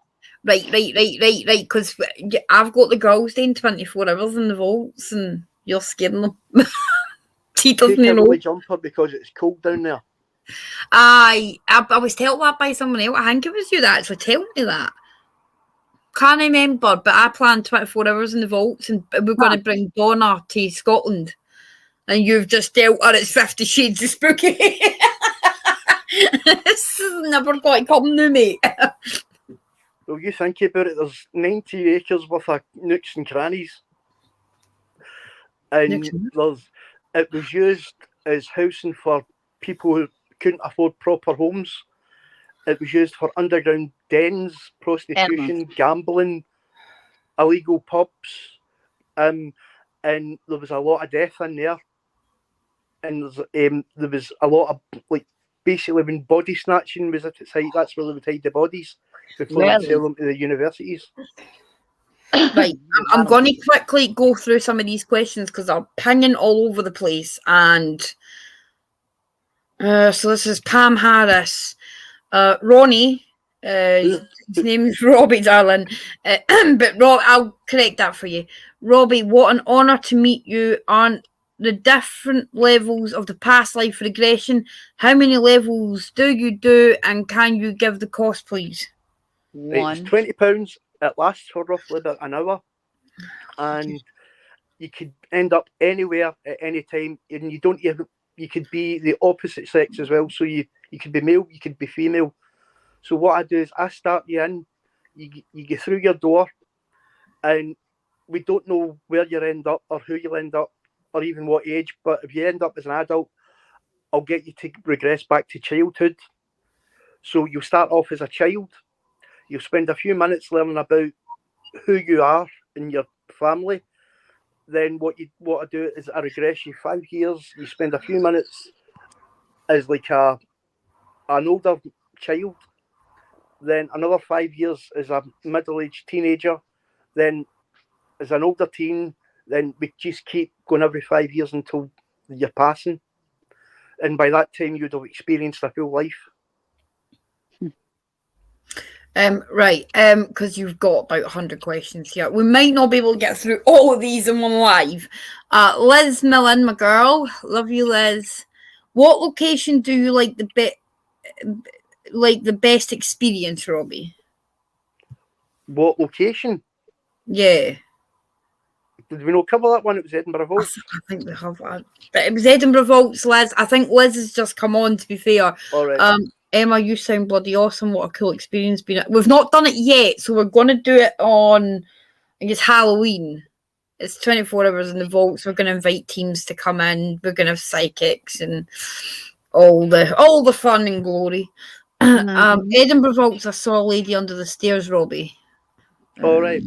Right. Because I've got the girls doing 24 hours in the vaults and you're scaring them. He doesn't Take know. a jumper because it's cold down there. I was told that by someone else. I think it was you that actually told me that. Can't remember, but I planned 24 hours in the vaults and we're going to bring Donna to Scotland. And you've just dealt her it's 50 shades of spooky. This is never going to come to me. Well, you think about it, there's 90 acres worth of nooks and crannies. And it was used as housing for people who couldn't afford proper homes. It was used for underground dens, prostitution, gambling, illegal pubs. And there was a lot of death in there. And there was a lot of, like, basically when body snatching was at its height, that's where they would hide the bodies before they sell them to the universities. Right, I'm going to quickly go through some of these questions because they're pinging all over the place. And so this is Pam Harris. Ronnie, his name is Robbie, darling. But Rob, I'll correct that for you. Robbie, what an honour to meet you on the different levels of the past life regression. How many levels do you do and can you give the cost, please? Right, it's £20. It lasts for roughly about an hour. And you could end up anywhere at any time. And you could be the opposite sex as well. So you could be male, you could be female. So what I do is I start you in, you get through your door, and we don't know where you end up or who you'll end up or even what age, but if you end up as an adult, I'll get you to regress back to childhood. So you'll start off as a child, you'll spend a few minutes learning about who you are and your family, then what I do is I regress you 5 years. You spend a few minutes as like an older child, then another 5 years as a middle-aged teenager, then as an older teen, then we just keep going every 5 years until you're passing. And by that time, you'd have experienced a full life. Right, because you've got about 100 questions here. We might not be able to get through all of these in one live. Liz Millen, my girl, love you, Liz. What location do you like the best experience, Robbie? What location? Yeah. Did we not cover that one? It was Edinburgh Vaults. I think we have. But it was Edinburgh Vaults, Liz. I think Liz has just come on, to be fair. All right. Emma, you sound bloody awesome. What a cool experience. We've not done it yet, so we're going to do it on, I guess, Halloween. It's 24 hours in the vaults. We're going to invite teams to come in. We're going to have psychics and all the fun and glory. Mm-hmm. Edinburgh Vaults, I saw a lady under the stairs, Robbie. All right.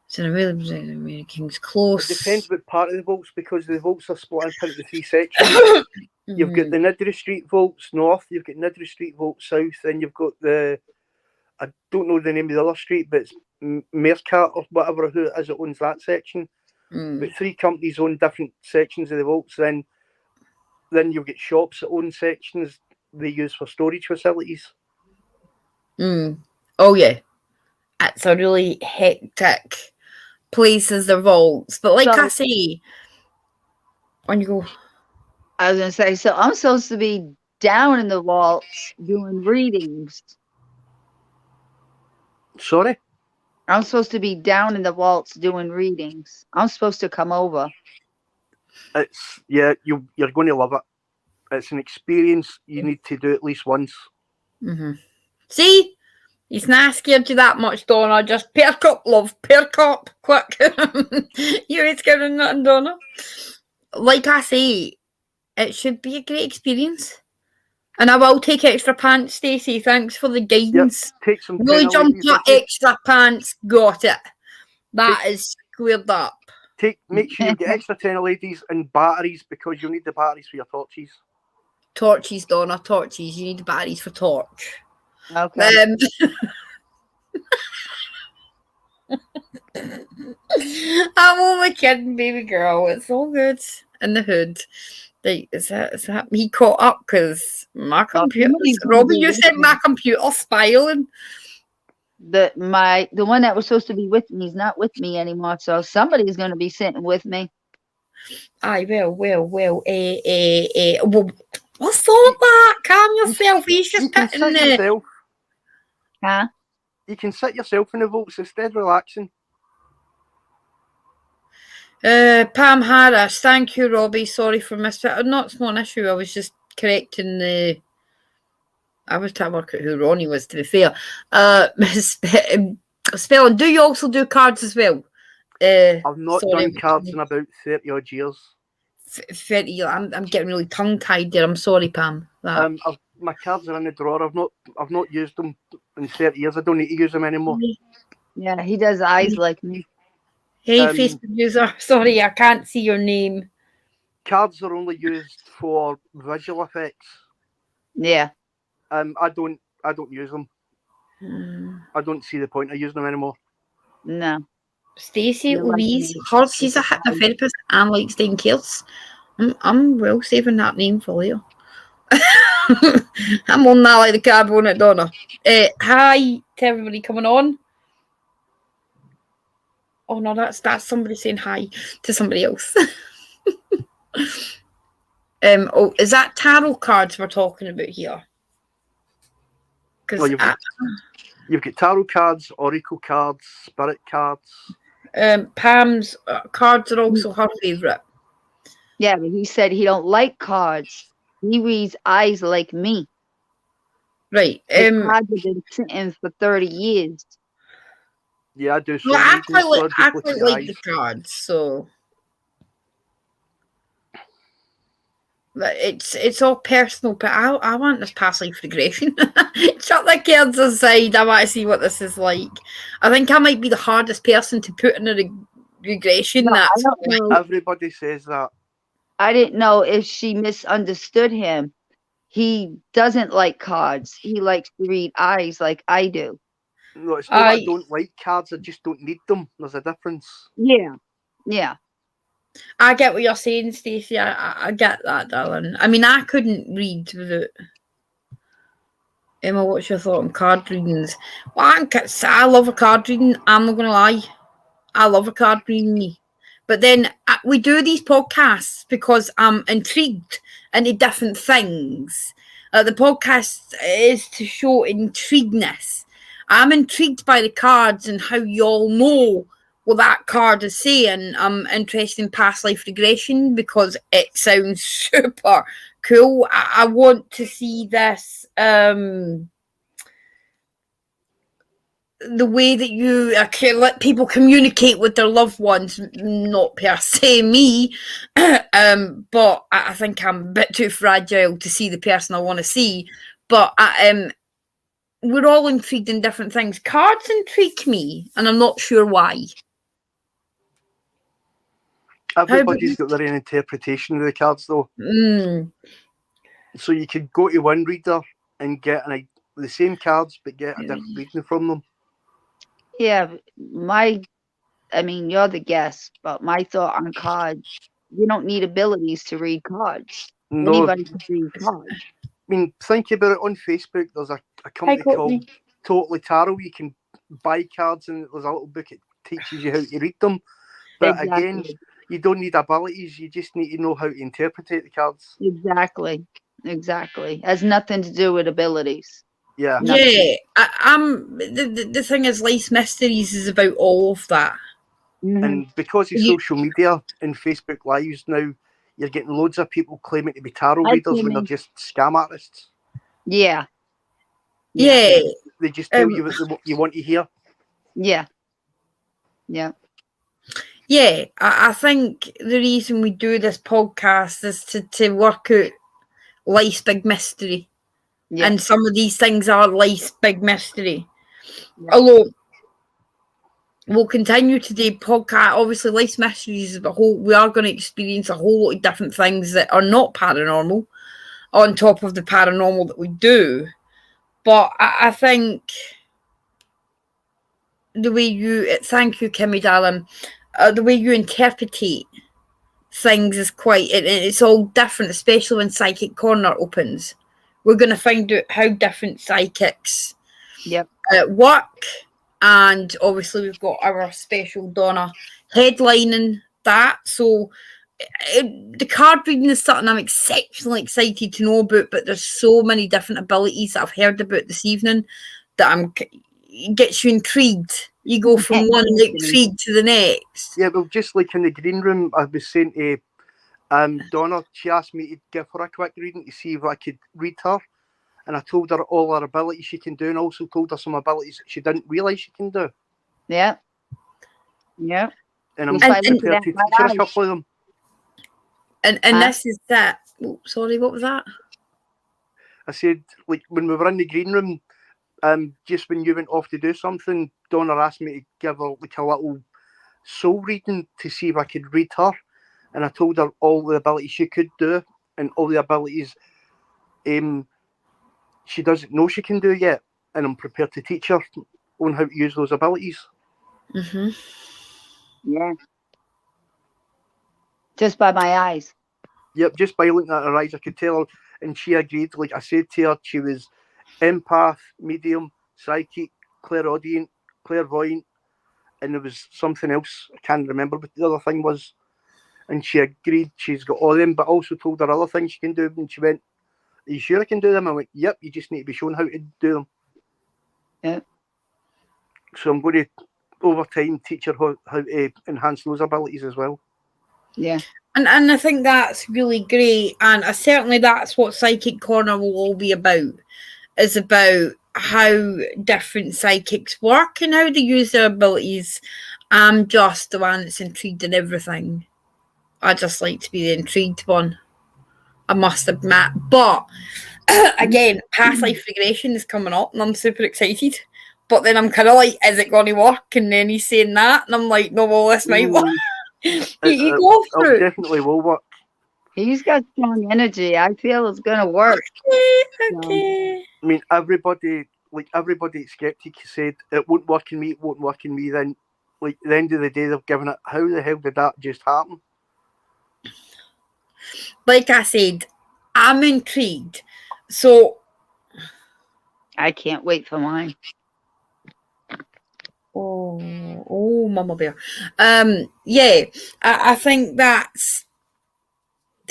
It's in a really King's Close. It depends what part of the vaults, because the vaults are split into the 3 sections. You've got the Niddry Street Vaults North, you've got Niddry Street Vaults South, then you've got I don't know the name of the other street, but it's Meerkat or whatever, who it is that owns that section. But 3 companies own different sections of the vaults. Then you've got shops that own sections they use for storage facilities. Oh, yeah. It's a really hectic places, the vaults. But like I say, on you go. I was going to say, so I'm supposed to be down in the vaults doing readings. Sorry? I'm supposed to be down in the vaults doing readings. I'm supposed to come over. You're going to love it. It's an experience you need to do at least once. See? He's not scared you that much, Donna. Just perk up, love. Perk up, quick. You ain't scared of nothing, Donna. Like I say, it should be a great experience. And I will take extra pants, Stacey. Thanks for the guidance. Yep, take some really jump up extra pants. Got it. That is squared up. Make sure you get extra tenor ladies and batteries, because you'll need the batteries for your torches. Torches, Donna. Torches. You need the batteries for torch. Okay. I'm only kidding, baby girl. It's all good in the hood. Like, is that me caught up? Because my computer, Robbie, you said my computer spiraling. The one that was supposed to be with me is not with me anymore, so somebody's going to be sitting with me. Aye, well. What's all that? Calm yourself. He's just sitting there. Huh? You can sit yourself in the vaults. It's dead relaxing. Pam Harris, thank you, Robbie. Sorry for missing it. Not an issue. I was just correcting I was trying to work out who Ronnie was, to be fair. Spelling, do you also do cards as well? I've not done cards in about 30 odd years. 30. I'm getting really tongue tied there. I'm sorry, Pam. My cards are in the drawer. I've not used them in 30 years. I don't need to use them anymore. Yeah, he does eyes like me. Hey, Facebook user. Sorry, I can't see your name. Cards are only used for visual effects. Yeah. I don't use them. I don't see the point of using them anymore. No. Stacey Louise, she's a hypnotherapist and likes staying careless. I'm well saving that name for you. I'm on that like the cab on it, Donna. Hi to everybody coming on. Oh no, that's somebody saying hi to somebody else. Is that tarot cards we're talking about here? Well, you've got tarot cards, oracle cards, spirit cards. Pam's cards are also her favourite. Yeah, but he said he don't like cards. He reads eyes like me. Right. Cards have been sitting for 30 years. Yeah, I do. Well, I quite like the cards, so it's all personal. But I want this past life regression. Shut the cards aside. I want to see what this is like. I think I might be the hardest person to put in a regression. No, I That's don't why. know. Everybody says that. I didn't know if she misunderstood him. He doesn't like cards. He likes to read eyes like I do. No, it's not that I don't like cards. I just don't need them. There's a difference. Yeah. Yeah. I get what you're saying, Stacey. I get that, darling. I mean, I couldn't read without. Emma, what's your thought on card readings? Well, I love a card reading. I'm not going to lie. I love a card reading. But then we do these podcasts because I'm intrigued into different things. The podcast is to show intrigueness. I'm intrigued by the cards and how you all know what that card is saying. I'm interested in past life regression because it sounds super cool. I want to see this. The way that you let people communicate with their loved ones, not per se me, but I think I'm a bit too fragile to see the person I want to see. But we're all intrigued in different things. Cards intrigue me, and I'm not sure why. Everybody's got their own interpretation of the cards, though. So you could go to one reader and get the same cards, but get a different reading from them. Yeah, I mean, you're the guest, but my thought on cards, you don't need abilities to read cards. No. Anybody can read cards. I mean, think about it. On Facebook, there's a company called Totally Tarot. You can buy cards, and there's a little book that teaches you how to read them. But again, you don't need abilities. You just need to know how to interpret the cards. Exactly. Has nothing to do with abilities. Yeah. Yeah. The thing is, Life Mysteries is about all of that. Mm-hmm. And because of social media and Facebook Lives now, you're getting loads of people claiming to be tarot readers when they're just scam artists. Yeah. They just tell you what you want to hear. Yeah. I think the reason we do this podcast is to work out life's big mystery. Yeah. And some of these things are life's big mystery. Yeah. Although we'll continue to do podcast. Obviously, life's mysteries is we are going to experience a whole lot of different things that are not paranormal on top of the paranormal that we do. But I think the way thank you, Kimmy darling, the way you interpretate things is it's all different, especially when Psychic Corner opens. We're going to find out how different psychics work. And obviously we've got our special Donna headlining that. So the card reading is something I'm exceptionally excited to know about, but there's so many different abilities that I've heard about this evening that gets you intrigued. You go from one intrigue to the next. Yeah, well, just like in the green room, I was saying to Donna, she asked me to give her a quick reading to see if I could read her. And I told her all her abilities she can do, and also told her some abilities that she didn't realise she can do. Yeah. And I'm prepared to teach her a couple of them. And this is that. Oh, sorry, what was that? I said, like, when we were in the green room, just when you went off to do something, Donna asked me to give her like a little soul reading to see if I could read her. And I told her all the abilities she could do and all the abilities she doesn't know she can do yet. And I'm prepared to teach her on how to use those abilities. Mm-hmm. Yeah. Just by my eyes. Yep, just by looking at her eyes, I could tell her. And she agreed. Like I said to her, she was empath, medium, psychic, clairaudient, clairvoyant, and there was something else I can't remember what the other thing was. And she agreed she's got all of them, but also told her other things she can do. And she went, "Are you sure I can do them?" I went, "Yep, you just need to be shown how to do them." Yeah. So I'm going to, over time, teach her how to enhance those abilities as well. Yeah. And I think that's really great. And certainly that's what Psychic Corner will all be about. Is about how different psychics work and how they use their abilities. I'm just the one that's intrigued in everything. I just like to be the intrigued one, I must admit. But again, past life regression is coming up and I'm super excited. but then I'm kind of like, is it going to work? And then he's saying that, and I'm like, no, well, this might work. You go through. It definitely will work. He's got strong energy. I feel it's gonna work. Okay. I mean, everybody skeptic said it won't work in me. It won't work in me. Then, like, at the end of the day, they've given it. How the hell did that just happen? Like I said, I'm intrigued. So I can't wait for mine. Oh, Mama Bear. Yeah, I think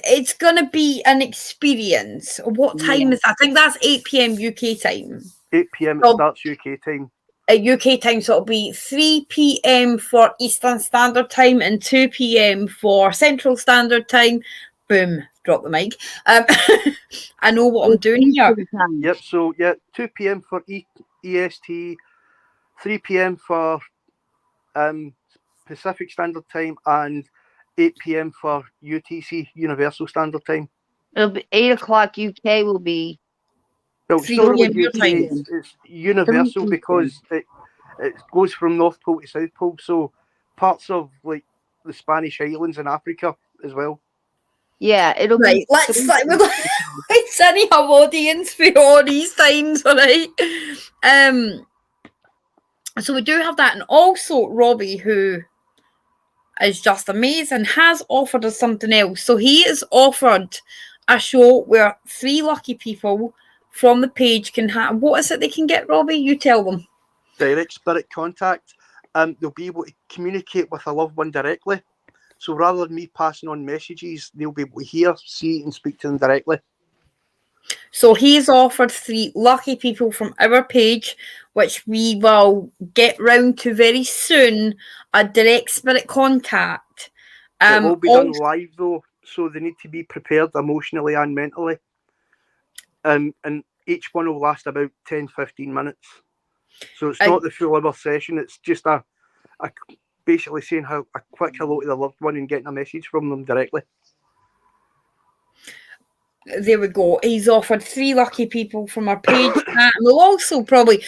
it's gonna be an experience. What time is that? I think that's 8 p.m. UK time. 8 p.m. It starts UK time. At UK time, so it'll be 3 p.m. for Eastern Standard Time and 2 p.m. for Central Standard Time. Boom, drop the mic. I know what I'm doing here. Yep, so 2 p.m. for EST, 3 p.m. for Pacific Standard Time, and 8 p.m. for UTC, Universal Standard Time. It'll be 8 o'clock UK will be. Well, it's not really UK, it's universal because it goes from North Pole to South Pole, so parts of like the Spanish Islands and Africa as well. Yeah, it'll be. Let's any have audience for all these times, all right? So we do have that, and also Robbie, who is just amazing, has offered us something else. So he has offered a show where 3 lucky people from the page can have. What is it they can get, Robbie? You tell them. Direct spirit contact. They'll be able to communicate with a loved one directly. So rather than me passing on messages, they'll be able to hear, see, and speak to them directly. So he's offered 3 lucky people from our page, which we will get round to very soon, a direct spirit contact. It will be done live though, so they need to be prepared emotionally and mentally. And each one will last about 10-15 minutes. So it's not the full hour session, it's just a basically saying a quick hello to the loved one and getting a message from them directly. There we go. He's offered 3 lucky people from our page. And we'll also probably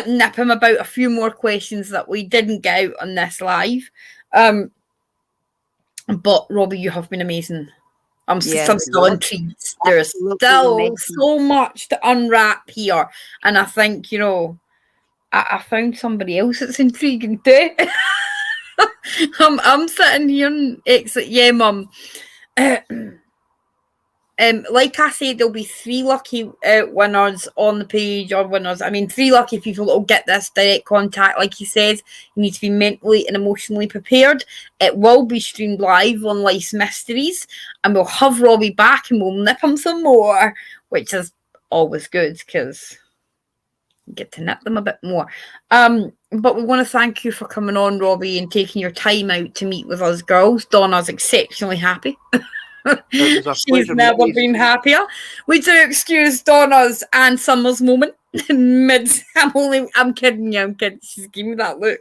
nip him about a few more questions that we didn't get out on this live. But Robbie, you have been amazing. I'm still intrigued. There's still so much to unwrap here. And I think, I found somebody else that's intriguing too. I'm sitting here and exit. Yeah, Mum. Like I said, there'll be 3 lucky winners on the page, or winners. I mean, 3 lucky people that will get this direct contact. Like he says, you need to be mentally and emotionally prepared. It will be streamed live on Life's Mysteries, and we'll have Robbie back and we'll nip him some more, which is always good because you get to nip them a bit more. But we want to thank you for coming on, Robbie, and taking your time out to meet with us girls. Donna's exceptionally happy. She's never been happier. We do excuse Donna's and Summer's moment mid. I'm kidding you. She's giving me that look.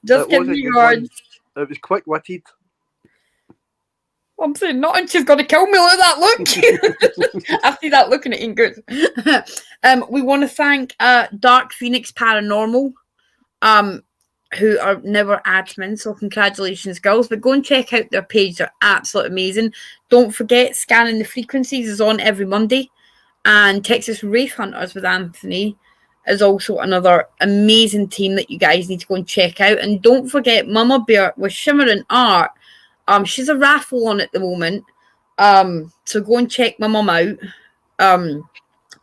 Just kidding you, guys. It was quick-witted. I'm saying nothing. She's going to kill me. Look at that look. I see that look and it ain't good. We want to thank Dark Phoenix Paranormal, who are now admin. So congratulations, girls. But go and check out their page. They're absolutely amazing. Don't forget, Scanning the Frequencies is on every Monday. And Texas Wraith Hunters with Anthony is also another amazing team that you guys need to go and check out. And don't forget, Mama Bear with Shimmering Art. She's a raffle on at the moment. So go and check my mum out.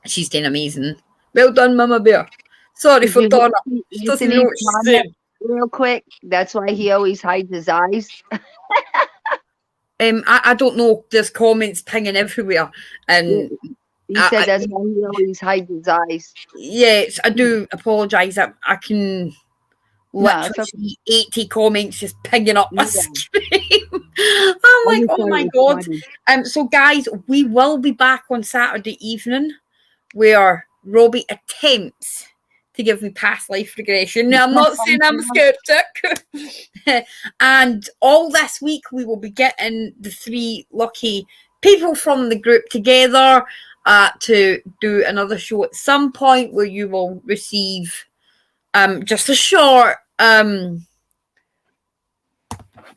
She's doing amazing. Well done, Mama Bear. Sorry for Donna. She doesn't know what she's saying. Real quick, that's why he always hides his eyes. I don't know. There's comments pinging everywhere, and he said that's why he always hides his eyes. Yes, I do apologise. I can literally see 80 comments just pinging up my screen. I'm like, oh my god. So guys, we will be back on Saturday evening, where Robbie attempts to give me past life regression. Now, I'm not saying I'm a skeptic. And all this week, we will be getting the 3 lucky people from the group together to do another show at some point where you will receive just a short, but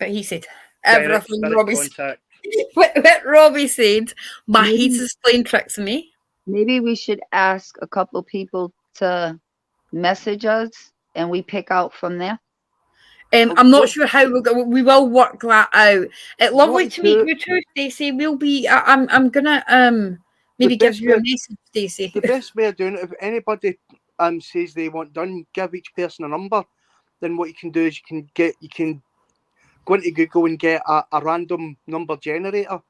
he said everything Direct Robbie contact. what Robbie said, my Maybe- heat is playing tricks on me. Maybe we should ask a couple people to message us and we pick out from there. I'm not sure how we will work that out. It's lovely What to meet do- you too, Stacey. We'll be. I'm gonna maybe The give best you a way- message, Stacey. The best way of doing it, if anybody says they want done, give each person a number. Then what you can do is you can go into Google and get a random number generator.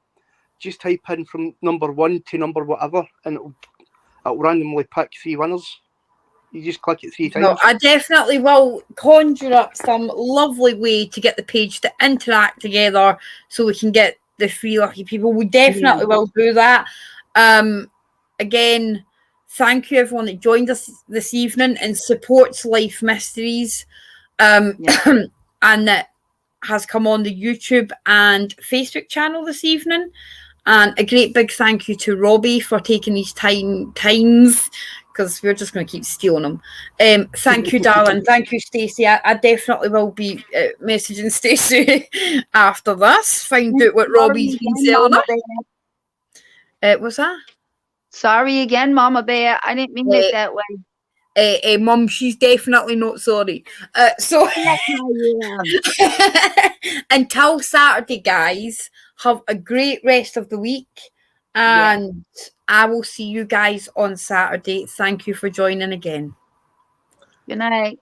Just type in from number 1 to number whatever, and it'll randomly pick 3 winners. You just click it 3 times. No, I definitely will conjure up some lovely way to get the page to interact together, so we can get the 3 lucky people. We definitely will do that. Again, thank you everyone that joined us this evening and supports Life Mysteries, and that has come on the YouTube and Facebook channel this evening. And a great big thank you to Robbie for taking these times, because we're just going to keep stealing them. Thank you, darling. Thank you, Stacey. I definitely will be messaging Stacey after this. Find out what Robbie's been selling her. What's that? Sorry again, Mama Bear. I didn't mean it that way. Mum, she's definitely not sorry. So until Saturday, guys, have a great rest of the week, and I will see you guys on Saturday. Thank you for joining again. Good night.